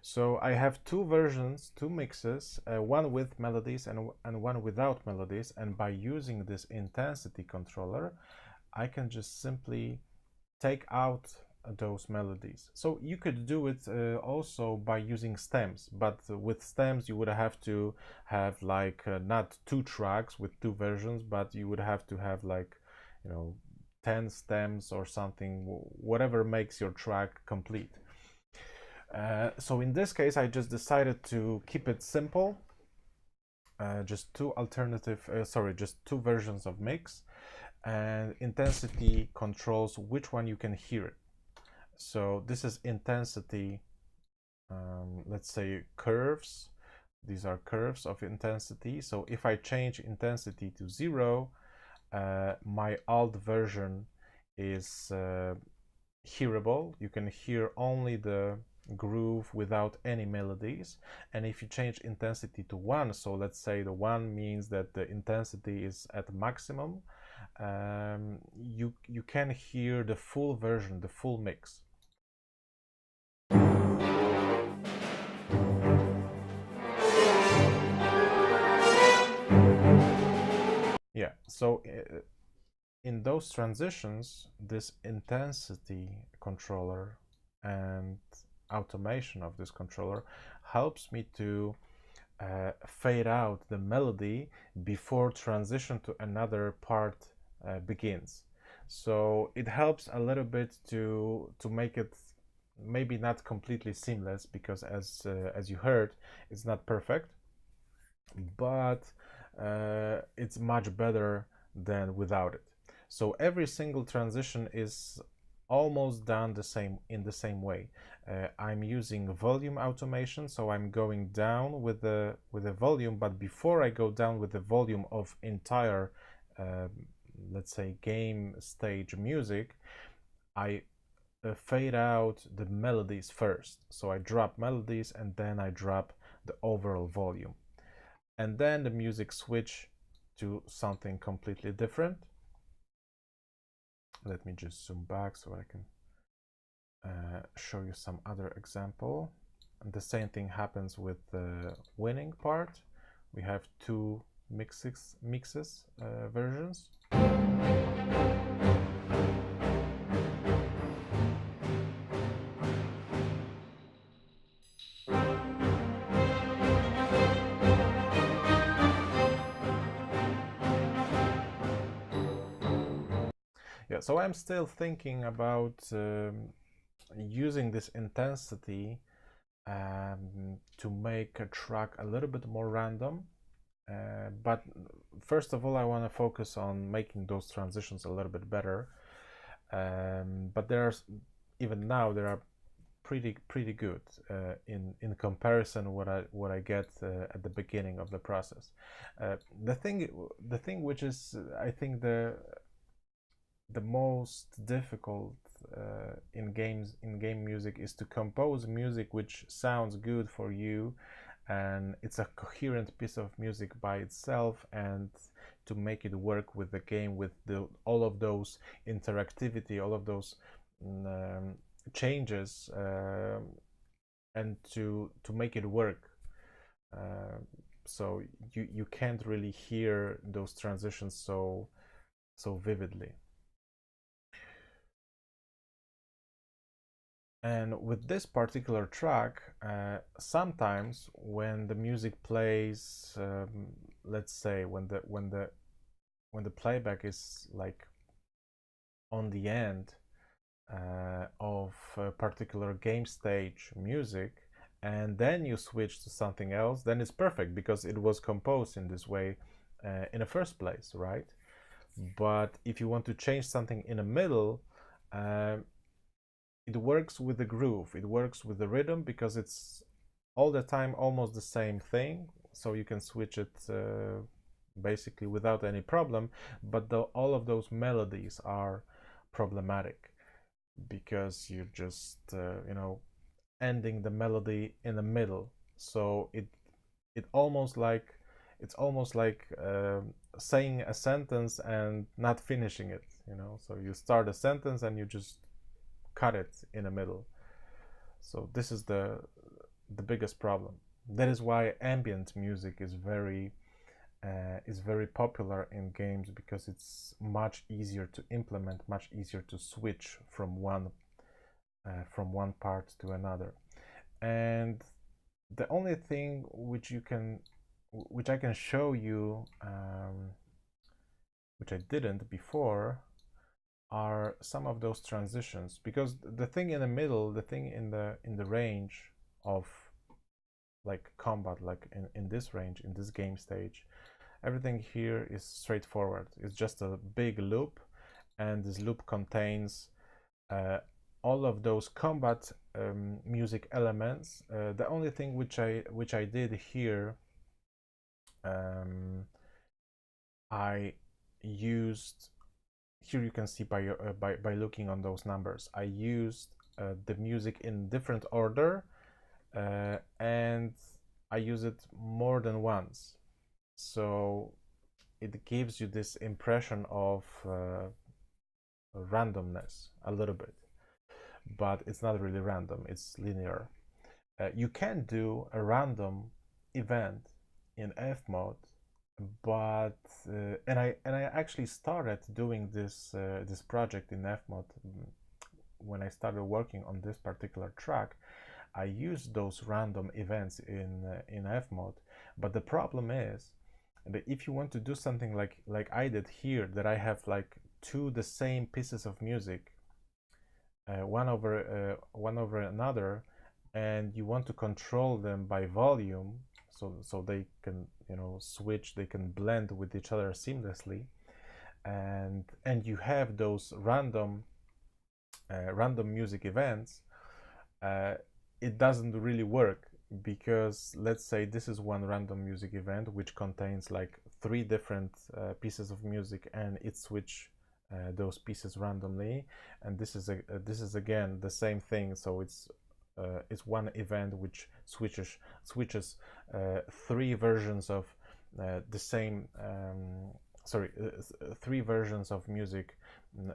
So I have two versions, two mixes, one with melodies and one without melodies, and by using this intensity controller, I can just simply take out those melodies. So you could do it also by using stems, but with stems you would have to have like not two tracks with two versions, but you would have to have like, you know, 10 stems or something, whatever makes your track complete. So in this case, I just decided to keep it simple. Just two just two versions of mix, and intensity controls which one you can hear it. So this is intensity, let's say curves. These are curves of intensity. So if I change intensity to 0, my alt version is hearable. You can hear only the groove without any melodies. And if you change intensity to 1, so let's say the 1 means that the intensity is at maximum, you can hear the full version, the full mix. Yeah, so in those transitions, this intensity controller and automation of this controller helps me to fade out the melody before transition to another part begins. So it helps a little bit to make it maybe not completely seamless, because as you heard, it's not perfect, but it's much better than without it. So every single transition is almost done in the same way. I'm using volume automation, so I'm going down with the volume, but before I go down with the volume of entire let's say game stage music, I fade out the melodies first. So I drop melodies and then I drop the overall volume, and then the music switch to something completely different. Let me just zoom back so I can show you some other example. And the same thing happens with the winning part. We have two mixes versions. Yeah, so I'm still thinking about using this intensity to make a track a little bit more random. But first of all, I want to focus on making those transitions a little bit better. But even now there are pretty good in comparison what I get at the beginning of the process. The thing which is I think the most difficult in game music is to compose music which sounds good for you, and it's a coherent piece of music by itself, and to make it work with the game, with all of those interactivity, all of those changes, and to make it work. So you can't really hear those transitions so vividly. And with this particular track, sometimes when the music plays, let's say when the playback is like on the end of a particular game stage music, and then you switch to something else, then it's perfect because it was composed in this way in the first place, right? But if you want to change something in the middle, it works with the groove, it works with the rhythm, because it's all the time almost the same thing, so you can switch it basically without any problem. But all of those melodies are problematic. because you're just ending the melody in the middle. So it almost like it's almost like saying a sentence and not finishing it. So you start a sentence and you just cut it in the middle. So this is the biggest problem. That is why ambient music is very popular in games, because it's much easier to implement, much easier to switch from one part to another. And the only thing which I can show you, which I didn't before, are some of those transitions, because the thing in the middle, the thing in the range of like combat, like in this range, in this game stage, everything here is straightforward. It's just a big loop, and this loop contains all of those combat music elements. The only thing which I did here, I used, here you can see by looking on those numbers, I used the music in different order, and I use it more than once. So it gives you this impression of randomness a little bit, but it's not really random, it's linear. You can do a random event in FMOD, but and I actually started doing this project in FMOD when I started working on this particular track. I used those random events in FMOD, but the problem is that if you want to do something like I did here, that I have like two the same pieces of music, one over another, and you want to control them by volume, so they can switch, they can blend with each other seamlessly, and you have those random music events, it doesn't really work, because let's say this is one random music event which contains like three different pieces of music, and it switch those pieces randomly, and this is again the same thing. So it's one event which switches three versions of the same three versions of music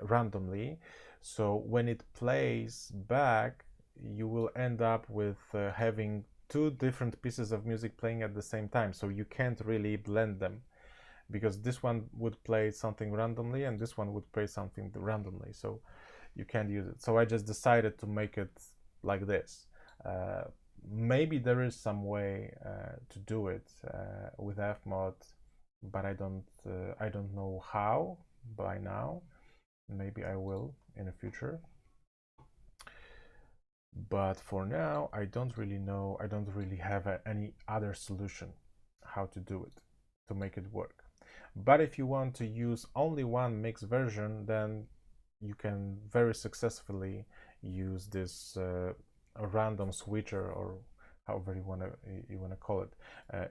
randomly. So when it plays back, you will end up with having two different pieces of music playing at the same time, so you can't really blend them, because this one would play something randomly and this one would play something randomly, so you can't use it. So I just decided to make it like this. Maybe there is some way to do it with FMOD, but I don't know how by now. Maybe I will in the future, but for now I don't really know. I don't really have any other solution how to do it, to make it work. But if you want to use only one mix version, then you can very successfully use this random switcher, or however you want to call it.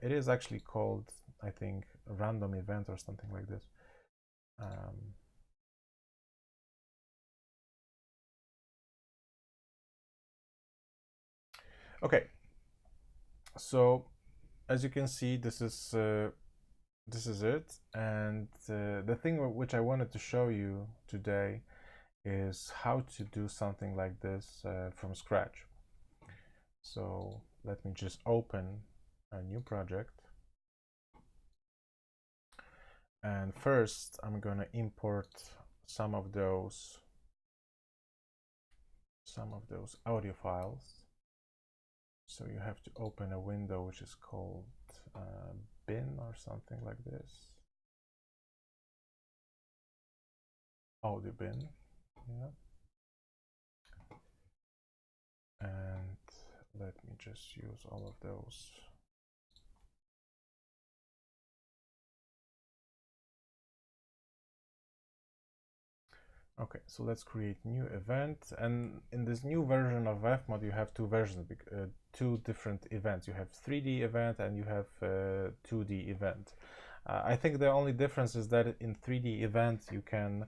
It is actually called, I think, a random event or something like this. Okay, so as you can see, this is it, and the thing which I wanted to show you today is how to do something like this from scratch. So let me just open a new project, and first I'm gonna import some of those audio files. So you have to open a window which is called bin or something like this. Audio bin, yeah. And let me just use all of those. Okay, so let's create new event, and in this new version of FMOD you have two versions, two different events. You have 3D event and you have 2D event. I think the only difference is that in 3D event you can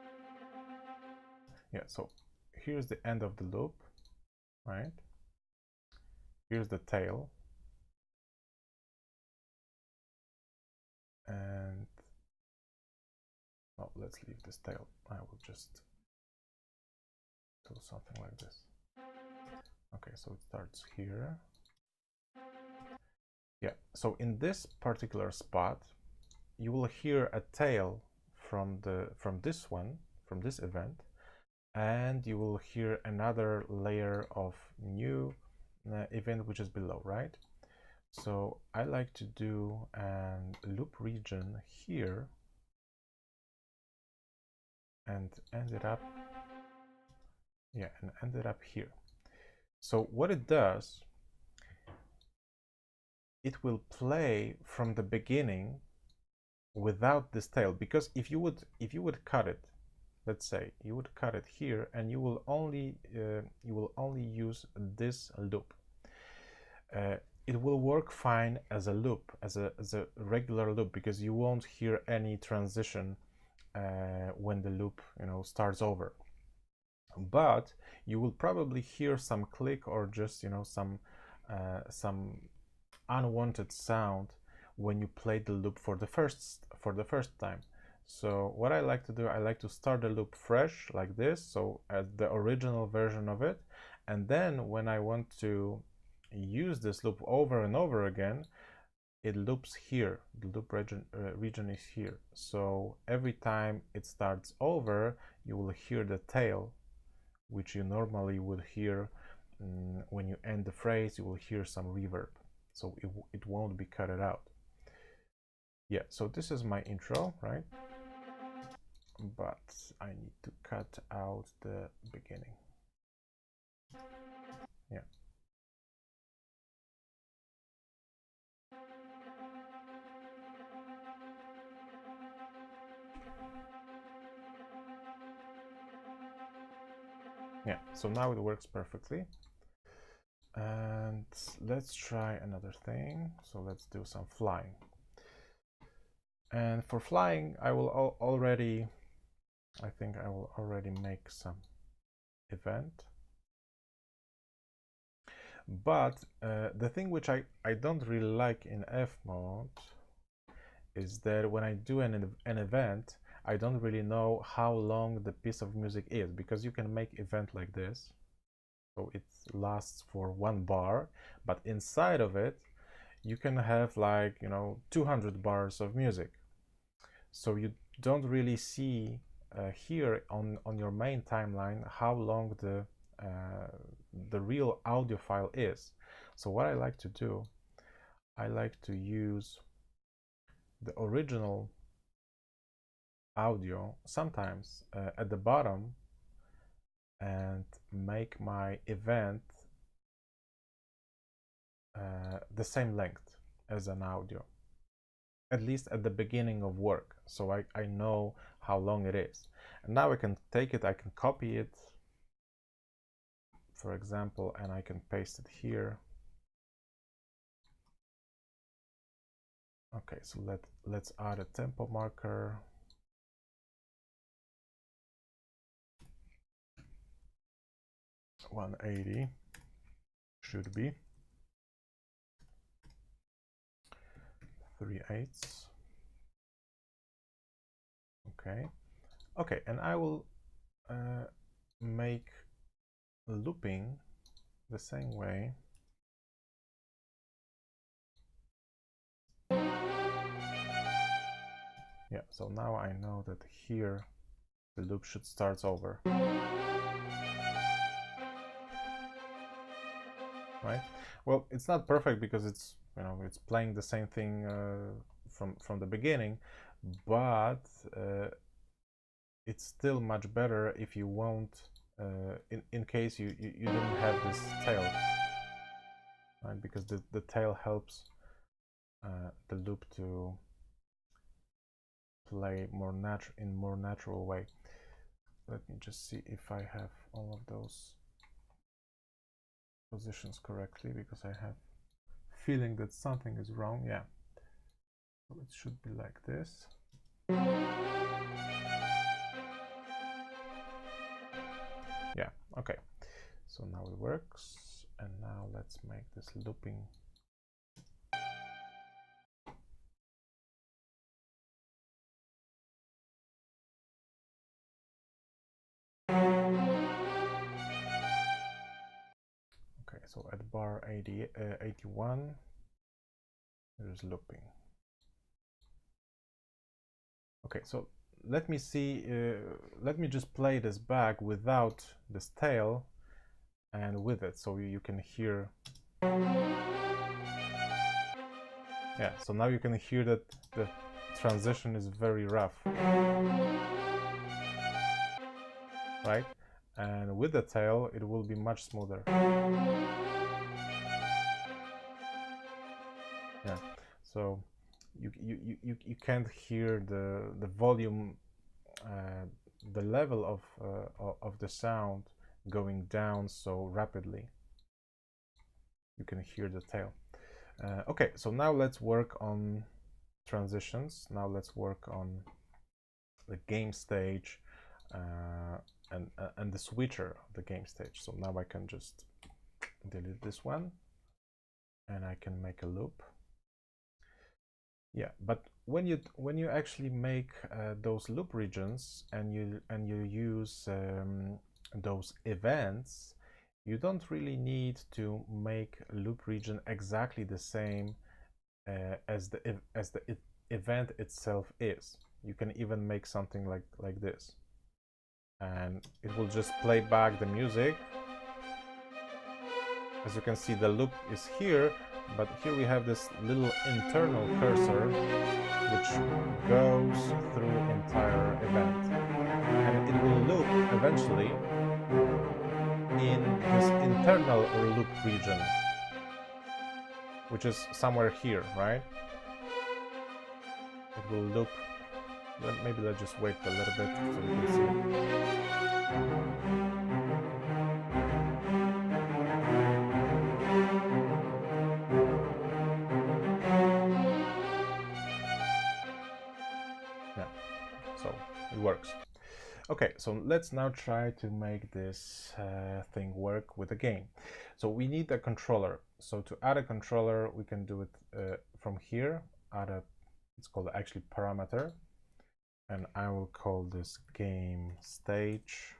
Yeah, so here's the end of the loop, right? Here's the tail. And oh, let's leave this tail. I will just do something like this. Okay, so it starts here. Yeah, so in this particular spot, you will hear a tail from this event, and you will hear another layer of new event which is below, right? So I like to do a loop region here and ended up here. So what it does, it will play from the beginning without this tail, because if you would cut it, let's say you would cut it here, and you will only use this loop, it will work fine as a loop, as a regular loop, because you won't hear any transition when the loop starts over. But you will probably hear some click, or just some unwanted sound when you play the loop for the first time. So what I like to do, I like to start the loop fresh like this, so as the original version of it, and then when I want to use this loop over and over again, it loops here. The loop region is here. So every time it starts over, you will hear the tail, which you normally would hear when you end the phrase. You will hear some reverb, so it won't be cut out. Yeah, so this is my intro, right? But I need to cut out the beginning. Yeah. Yeah, so now it works perfectly. And let's try another thing. So let's do some flying. And for flying, I will I think I will already make some event. But the thing which I don't really like in FMOD is that when I do an event, I don't really know how long the piece of music is, because you can make event like this, so it lasts for 1 bar, but inside of it you can have like 200 bars of music. So you don't really see here on your main timeline how long the real audio file is. So what I like to do, I like to use the original audio sometimes at the bottom, and make my event the same length as an audio, at least at the beginning of work, so I know how long it is. And now I can take it, I can copy it, for example, and I can paste it here. Okay, so let's add a tempo marker. .180 should be 3/8. Okay, and I will make looping the same way. Yeah, so now I know that here the loop should start over. Right? Well, it's not perfect because it's it's playing the same thing from the beginning, but it's still much better if you won't in case you didn't have this tail, right? Because the tail helps the loop to play in more natural way. Let me just see if I have all of those positions correctly, because I have feeling that something is wrong. Yeah, so it should be like this. Okay, so now it works, and now let's make this looping. Okay, so at bar 81, there's looping. Okay, so let me see, let me just play this back without this tail and with it, so you can hear. Yeah, so now you can hear that the transition is very rough, right? And with the tail, it will be much smoother. Yeah, so you can't hear the volume, the level of the sound going down so rapidly. You can hear the tail. Okay, so now let's work on transitions. Now let's work on the game stage and the switcher of the game stage. So now I can just delete this one, and I can make a loop. Yeah, but when you actually make those loop regions and you use those events, you don't really need to make a loop region exactly the same as the event itself is. You can even make something like this, and it will just play back the music. As you can see, the loop is here, but here we have this little internal cursor which goes through entire event, and it will loop eventually in this internal loop region, which is somewhere here, right? It will loop. Maybe let's just wait a little bit so we can see. So it works. Okay, so let's now try to make this thing work with a game. So we need a controller. So to add a controller, we can do it from here. It's called actually parameter, and I will call this game stage,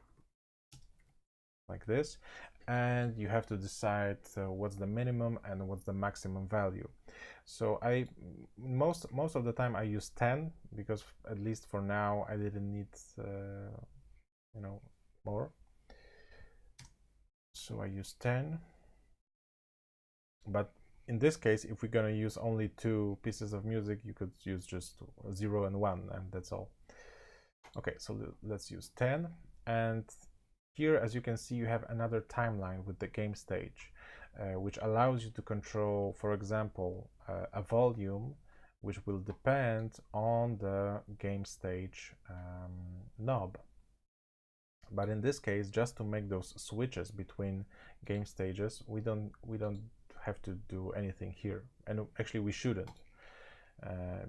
like this. And you have to decide what's the minimum and what's the maximum value. So most of the time I use 10, because at least for now I didn't need more. So I use 10. But in this case, if we're gonna use only 2 pieces of music, you could use just 0 and 1, and that's all. Okay, so let's use 10. And here, as you can see, you have another timeline with the game stage, which allows you to control, for example, a volume, which will depend on the game stage knob. But in this case, just to make those switches between game stages, we don't have to do anything here, and actually we shouldn't,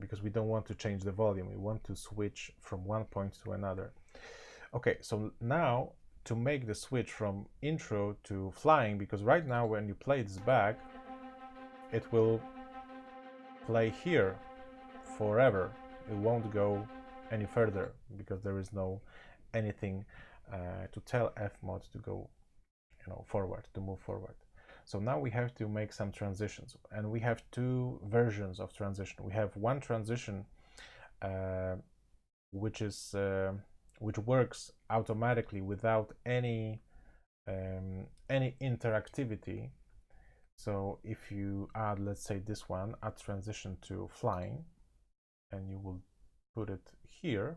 because we don't want to change the volume. We want to switch from one point to another. Okay, so now to make the switch from intro to flying, because right now when you play this back, it will play here forever. It won't go any further because there is no anything to tell FMOD to go forward, to move forward. So now we have to make some transitions, and we have 2 versions of transition. We have one transition which works automatically without any interactivity. So if you add, let's say this one, add transition to flying, and you will put it here,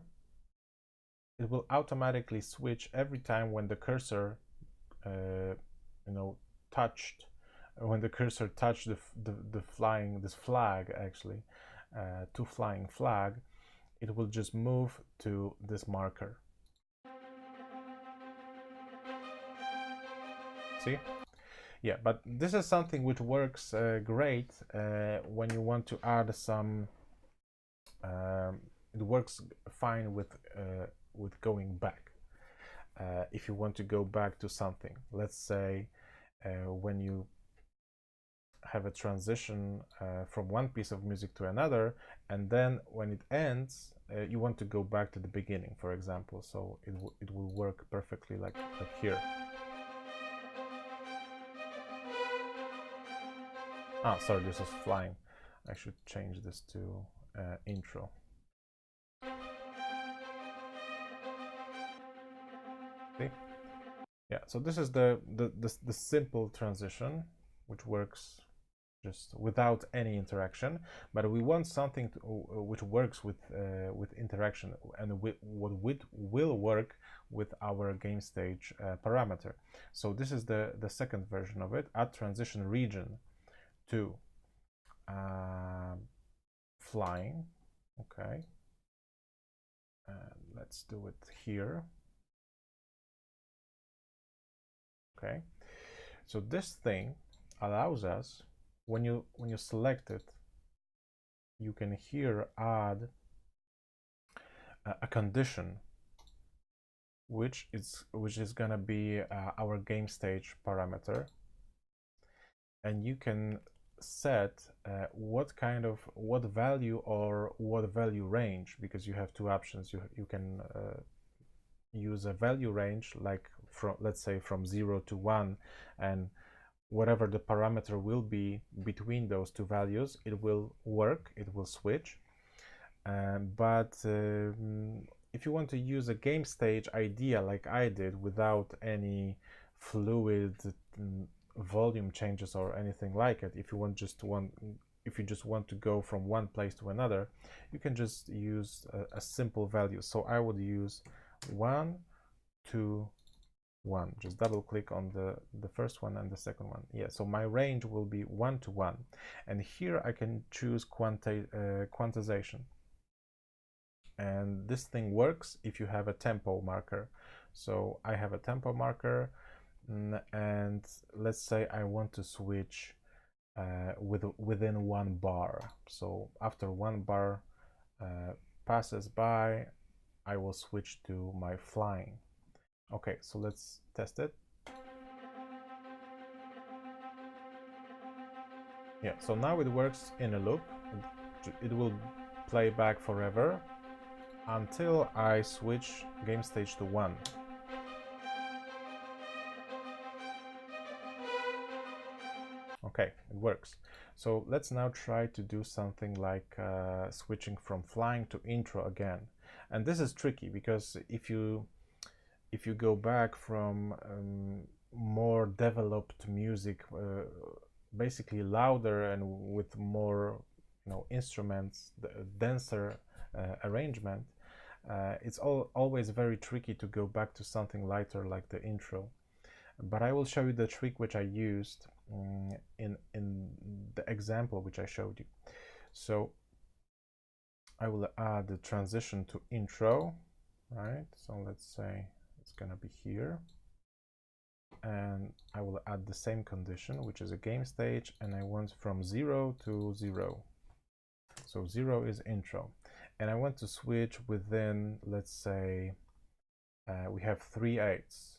it will automatically switch every time when the cursor when the cursor touched the flying, this flag actually, to flying flag, it will just move to this marker. See? Yeah, but this is something which works great when you want to add some. It works fine with going back. if you want to go back to something. Let's say when you have a transition from one piece of music to another, and then when it ends, you want to go back to the beginning, for example. So it will work perfectly like here. Ah, sorry, this is flying. I should change this to intro. See? Yeah, so this is the simple transition, which works just without any interaction. But we want something which works with interaction, and what will work with our game stage parameter. So this is the second version of it. Add transition region to flying. Okay, and let's do it here. Okay, so this thing allows us, when you select it, you can here add a condition which is gonna be our game stage parameter, and you can set what value or what value range, because you have two options. You can use a value range, like from, let's say, from 0 to 1, and whatever the parameter will be between those two values, it will work, it will switch. But if you want to use a game stage idea like I did, without any fluid volume changes or anything like it, if you just want to go from one place to another, you can just use a simple value. So I would use 1 to 1. Just double click on the first one and the second one. Yeah, so my range will be 1 to 1, and here I can choose quantization, and this thing works if you have a tempo marker. So I have a tempo marker, and let's say I want to switch within 1 bar. So after 1 bar passes by, I will switch to my flying. Okay, so let's test it. Yeah, so now it works in a loop. It will play back forever until I switch game stage to 1. Okay, it works. So let's now try to do something like switching from flying to intro again. And this is tricky, because if you go back from more developed music, basically louder and with more instruments, denser arrangement, it's always very tricky to go back to something lighter like the intro. But I will show you the trick which I used in the example which I showed you. So I will add the transition to intro, right? So let's say it's gonna be here, and I will add the same condition, which is a game stage, and I want from 0 to 0. So 0 is intro, and I want to switch within, let's say, we have 3/8.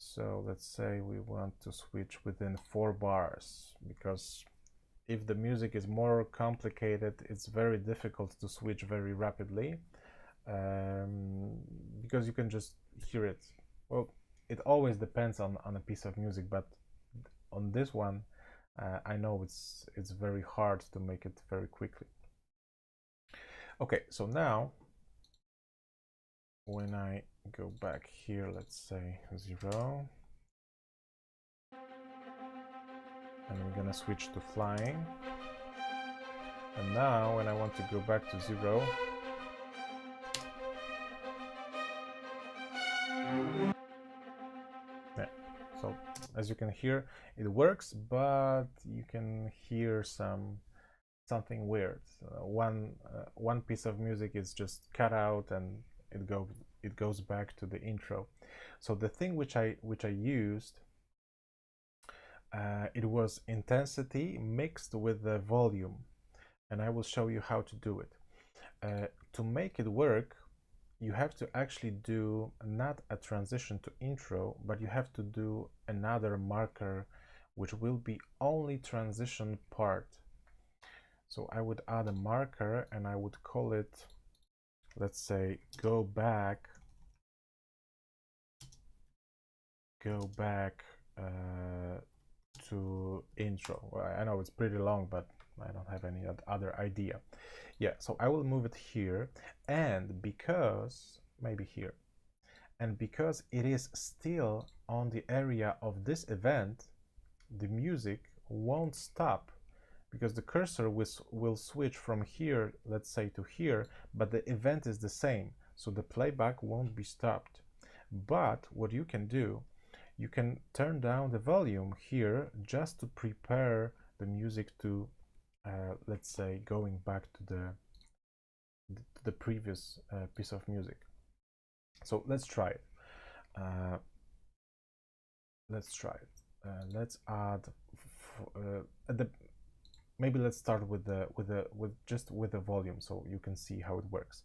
So let's say we want to switch within 4 bars, because if the music is more complicated, it's very difficult to switch very rapidly, because you can just hear it. Well, it always depends on a piece of music, but on this one, I know it's very hard to make it very quickly. Okay, so now when I go back here, let's say 0, and we're gonna switch to flying, and now when I want to go back to 0, yeah, so as you can hear, it works, but you can hear something weird. One piece of music is just cut out, and it goes back to the intro. So the thing which I used, it was intensity mixed with the volume, and I will show you how to do it. To make it work, you have to actually do not a transition to intro, but you have to do another marker which will be only transition part. So I would add a marker and I would call it, let's say, go back to intro. Well, I know it's pretty long, but I don't have any other idea. Yeah, so I will move it here, and because, maybe here, and because it is still on the area of this event, the music won't stop, because the cursor will switch from here, let's say, to here, but the event is the same, so the playback won't be stopped. But what you can do, you can turn down the volume here just to prepare the music to, let's say, going back to the previous piece of music. So let's try it. Let's try it. Let's add maybe let's start with the volume, so you can see how it works.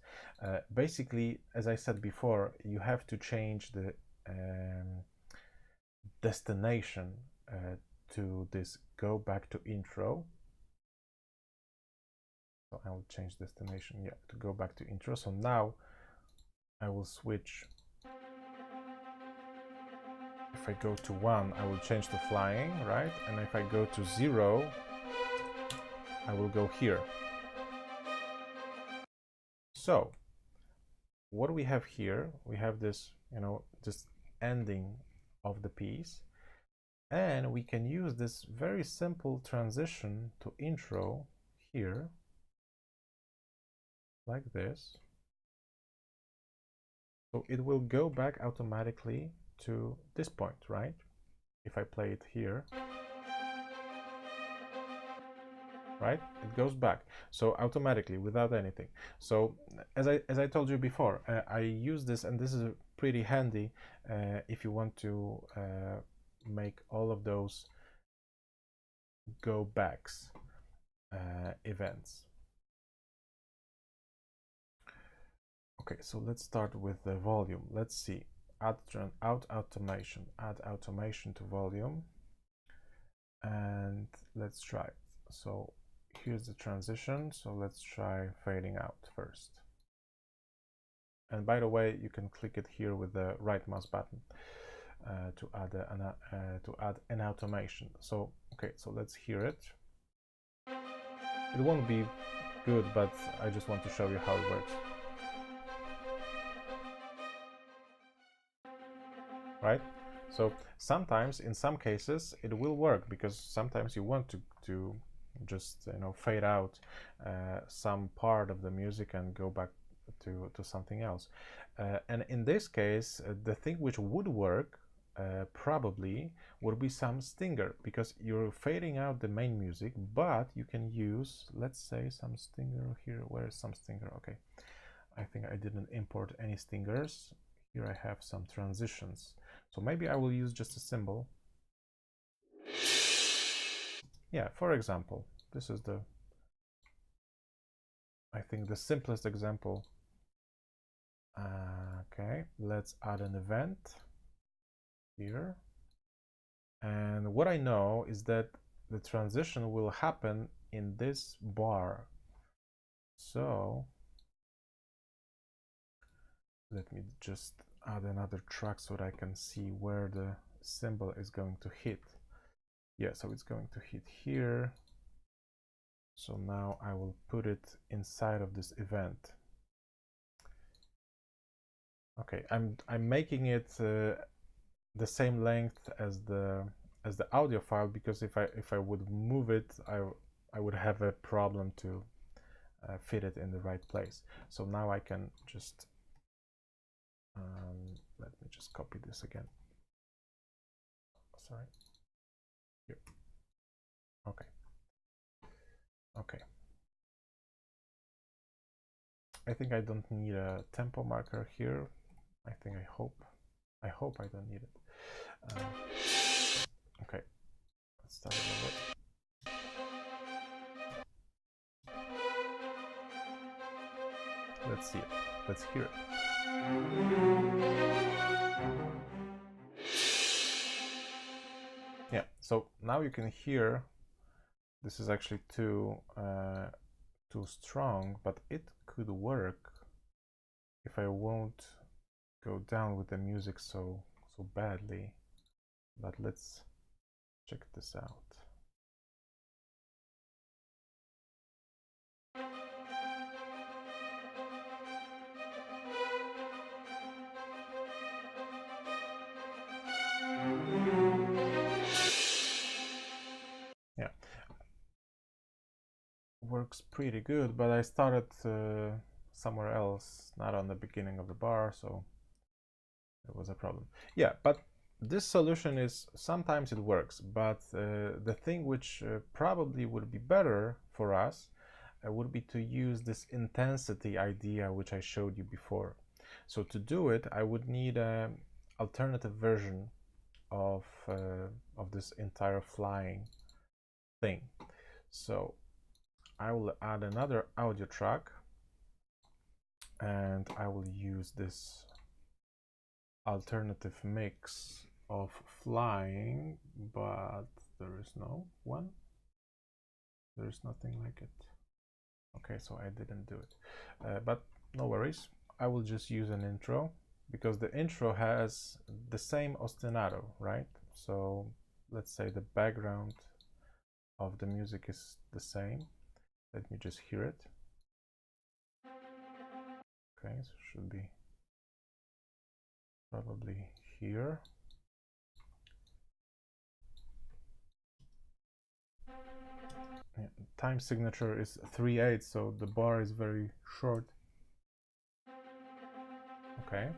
Basically, as I said before, you have to change the destination to this go back to intro. So I will change destination, yeah, to go back to intro. So now I will switch. If I go to 1, I will change to flying, right? And if I go to 0, I will go here. So what we have here, we have this, just ending of the piece, and we can use this very simple transition to intro here, like this. So it will go back automatically to this point, right? If I play it here, right, it goes back, so automatically, without anything. So as I told you before, I use this, and this is pretty handy if you want to make all of those go backs events. Okay, so let's start with the volume. Let's see, add automation to volume, and let's try it. So here's the transition, so let's try fading out first. And by the way, you can click it here with the right mouse button to add an automation. So okay, so let's hear it. It won't be good, but I just want to show you how it works. Right? So sometimes, in some cases, it will work, because sometimes you want to just fade out some part of the music and go back to something else. And in this case, the thing which would work probably would be some stinger, because you're fading out the main music, but you can use, let's say, some stinger here. Where is some stinger? Okay, I think I didn't import any stingers. Here I have some transitions, so maybe I will use just a symbol. Yeah, for example, this is I think the simplest example. Okay, let's add an event here, and what I know is that the transition will happen in this bar. So let me just add another track so that I can see where the symbol is going to hit. Yeah, so it's going to hit here. So now I will put it inside of this event. Okay, I'm making it the same length as the audio file, because if I would move it, I would have a problem to fit it in the right place. So now I can just let me just copy this again. Sorry. Here. Okay. Okay. I think I don't need a tempo marker here. I hope I don't need it. Okay. Let's start over. Let's see it. Let's hear it. Yeah, so now you can hear this is actually too strong, but it could work if I won't go down with the music so badly. But let's check this out. Yeah, works pretty good, but I started somewhere else, not on the beginning of the bar, so it was a problem. Yeah, but this solution is, sometimes it works, but the thing which probably would be better for us would be to use this intensity idea which I showed you before. So to do it, I would need an alternative version of this entire flying thing. So I will add another audio track, and I will use this alternative mix of flying, but there is no one. There is nothing like it. Okay, so I didn't do it, but no worries. I will just use an intro, because the intro has the same ostinato, right? So let's say the background of the music is the same. Let me just hear it. Okay, so it should be probably here. Yeah, time signature is 3/8, so the bar is very short. Okay.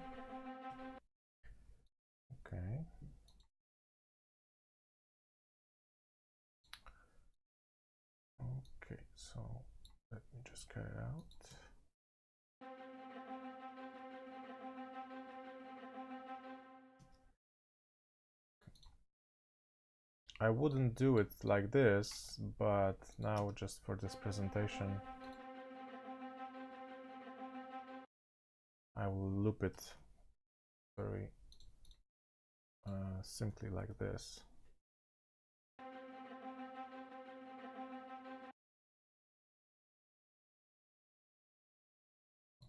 Okay. Okay, so let me just cut it out. I wouldn't do it like this, but now just for this presentation, I will loop it very simply like this.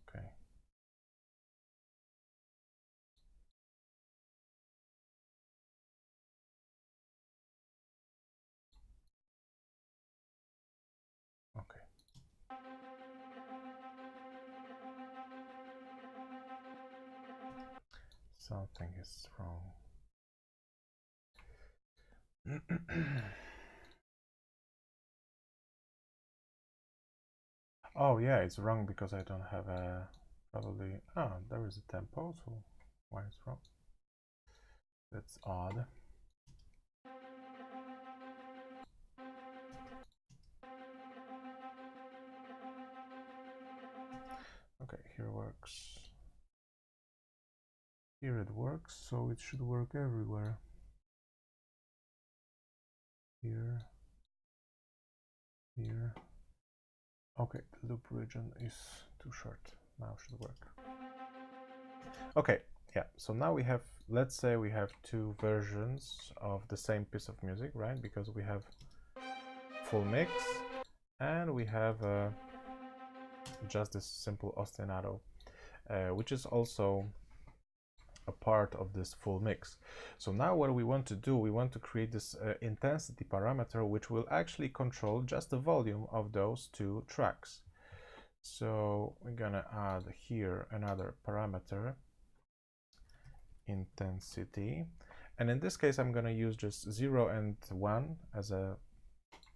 Okay. Okay. Something is wrong. Oh yeah, it's wrong because I don't have a probably. Oh, there is a tempo, so why it's wrong? That's odd. Okay, here works. Here it works, so it should work everywhere. Here, here. Okay, the loop region is too short. Now it should work. Okay, yeah, so now we have, let's say we have two versions of the same piece of music, right? Because we have full mix and we have just this simple ostinato, which is also a part of this full mix. So now what we want to do, we want to create this intensity parameter, which will actually control just the volume of those two tracks. So we're gonna add here another parameter, intensity, and in this case I'm gonna use just 0 and 1 as a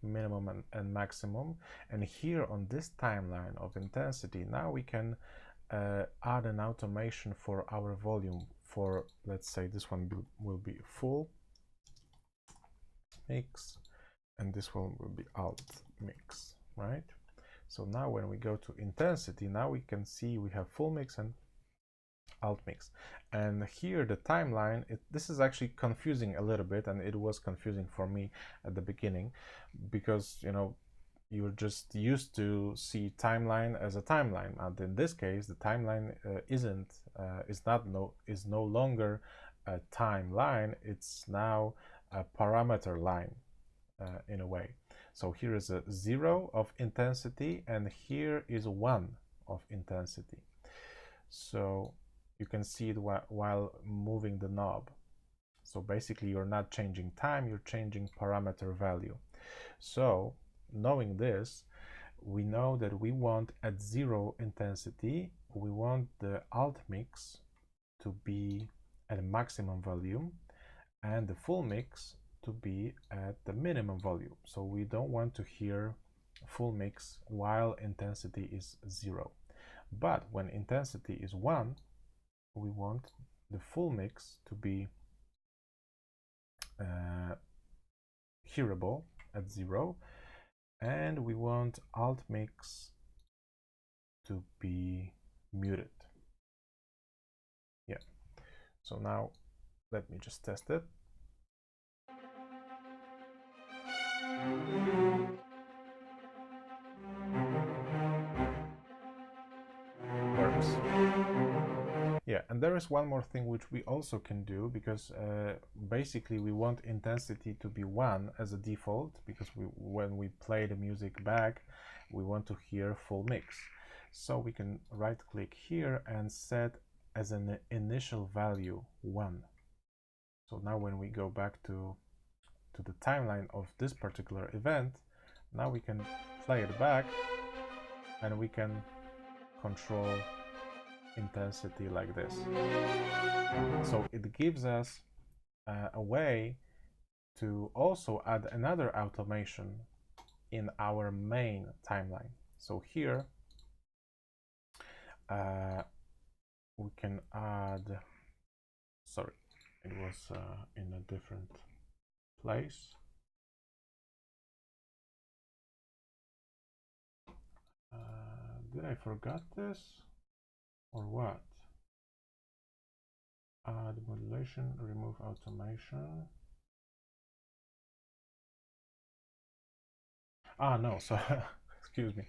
minimum and maximum. And here on this timeline of intensity, now we can add an automation for our volume. For, let's say, this one will be full mix and this one will be alt mix, right? So now when we go to intensity, now we can see we have full mix and alt mix. And here the timeline, this is actually confusing a little bit, and it was confusing for me at the beginning, because, you know, you're just used to see timeline as a timeline, and in this case the timeline is no longer a timeline, it's now a parameter line in a way. So here is a 0 of intensity and here is 1 of intensity. So you can see it while moving the knob. So basically you're not changing time, you're changing parameter value. So knowing this, we know that we want at 0 intensity, we want the alt mix to be at a maximum volume and the full mix to be at the minimum volume. So we don't want to hear full mix while intensity is 0. But when intensity is 1, we want the full mix to be hearable at 0, and we want alt mix to be muted. Yeah. So now let me just test it. Works. Yeah, and there is one more thing which we also can do, because basically we want intensity to be 1 as a default, because when we play the music back, we want to hear full mix. So we can right click here and set as an initial value 1. So now when we go back to the timeline of this particular event, now we can play it back and we can control intensity like this. So it gives us a way to also add another automation in our main timeline. So here we can add, sorry, it was in a different place. Did I forget this or what? Add modulation, remove automation. No, so excuse me,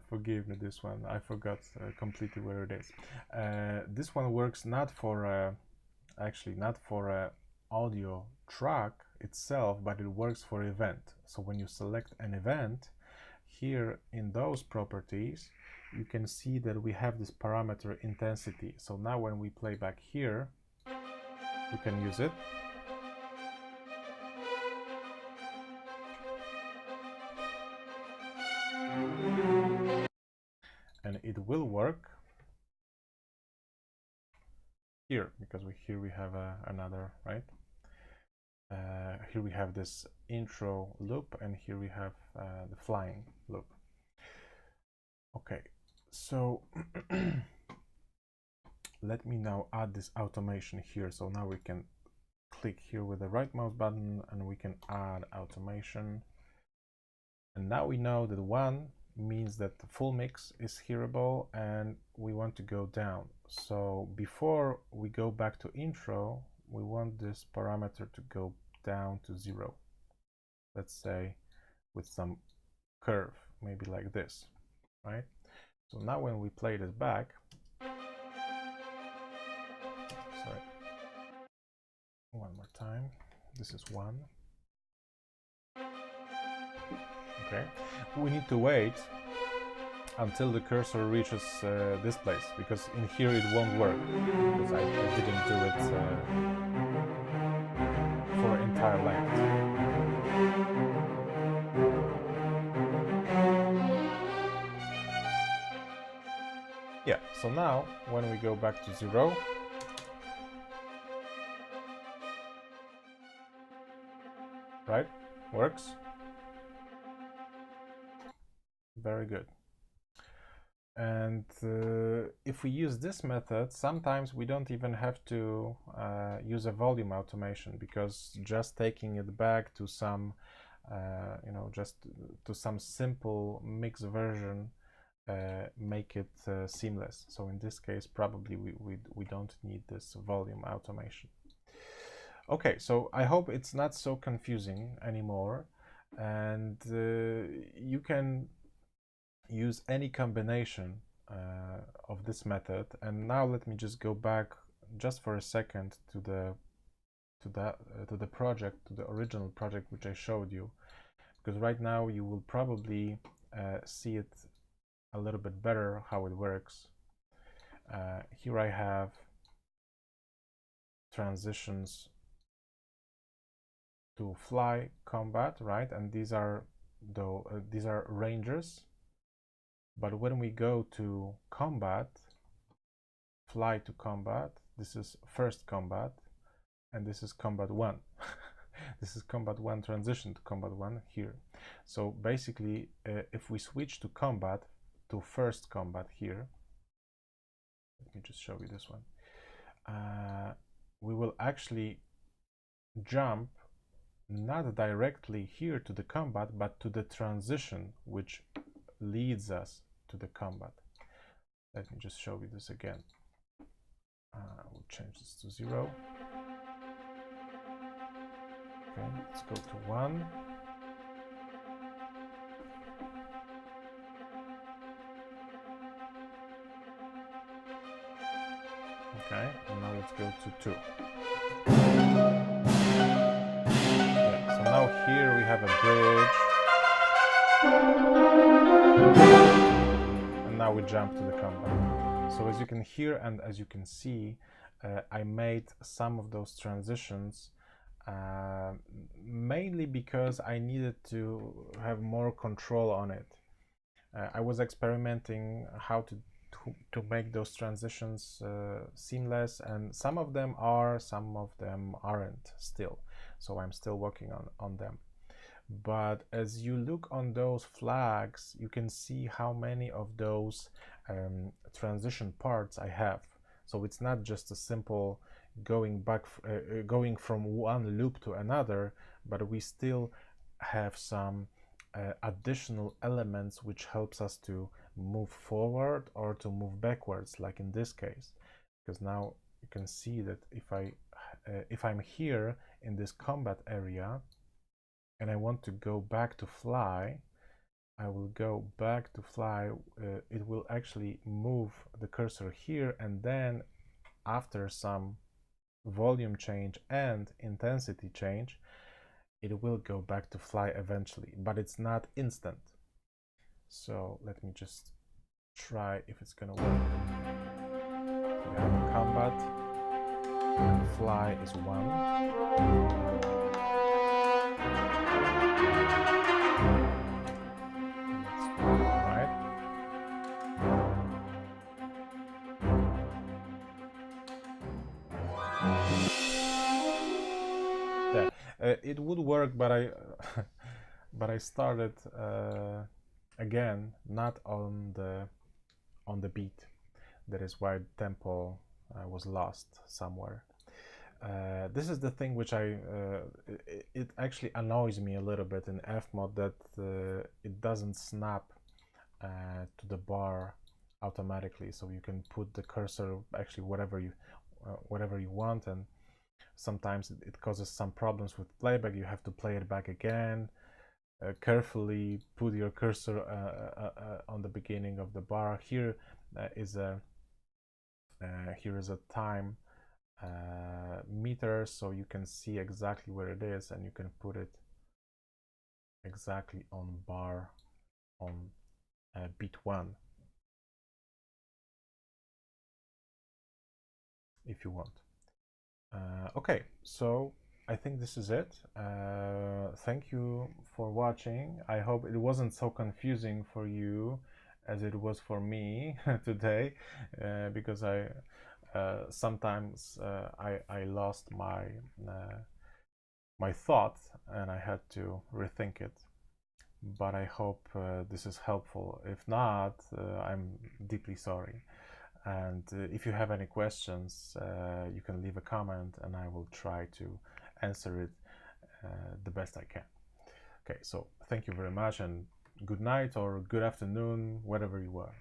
forgive me, this one I forgot completely where it is. This one works not for actually not for a audio track itself, but it works for event. So when you select an event, here in those properties you can see that we have this parameter intensity. So now when we play back here, we can use it. And it will work here, because here we have another, right? Here we have this intro loop, and here we have the flying loop. Okay, so let me now add this automation here. So now we can click here with the right mouse button and we can add automation. And now we know that 1 means that the full mix is hearable and we want to go down. So before we go back to intro, we want this parameter to go down to 0. Let's say with some curve, maybe like this, right? So now when we play this back, sorry, one more time, this is 1. Okay, we need to wait until the cursor reaches this place, because in here it won't work, because I didn't do it for entire length. Yeah, so now when we go back to 0, right, works. Very good. And if we use this method, sometimes we don't even have to use a volume automation, because just taking it back to some, just to some simple mix version make it seamless. So in this case, probably we don't need this volume automation. Okay, so I hope it's not so confusing anymore. and you can use any combination of this method. And now let me just go back just for a second to the project, to the original project which I showed you, because right now you will probably see it a little bit better how it works. Here I have transitions to fly, combat, right? And these are ranges. But when we go to combat, fly to combat, this is first combat, and this is combat 1. This is combat 1 transition to combat 1 here. So basically, if we switch to combat, to first combat here, let me just show you this one, we will actually jump not directly here to the combat, but to the transition which leads us to the combat. Let me just show you this again. We'll change this to 0. Okay, let's go to 1. Okay, and now let's go to 2. Okay, so now here we have a bridge. And now we jump to the combat. So as you can hear and as you can see, I made some of those transitions mainly because I needed to have more control on it. I was experimenting how to make those transitions seamless, and some of them are, some of them aren't still. So I'm still working on them. But as you look on those flags, you can see how many of those transition parts I have. So it's not just a simple going from one loop to another, but we still have some additional elements which helps us to move forward or to move backwards, like in this case. Because now you can see that if I'm here in this combat area and I want to go back to fly, I will go back to fly. It will actually move the cursor here, and then after some volume change and intensity change, it will go back to fly eventually, but it's not instant. So let me just try if it's gonna work. We have a combat, and fly is 1. It would work, but I started again not on the beat. That is why tempo was lost somewhere. This is the thing which it actually annoys me a little bit in FMOD, that it doesn't snap to the bar automatically. So you can put the cursor actually whatever you want, and sometimes it causes some problems with playback. You have to play it back again. Carefully put your cursor on the beginning of the bar. Here is a time meter, so you can see exactly where it is, and you can put it exactly on bar on beat 1 if you want. Okay, so I think this is it. Thank you for watching. I hope it wasn't so confusing for you as it was for me today, because sometimes I lost my thought and I had to rethink it. But I hope this is helpful. If not, I'm deeply sorry. And if you have any questions, you can leave a comment and I will try to answer it the best I can. Okay, so thank you very much, and good night or good afternoon, wherever you are.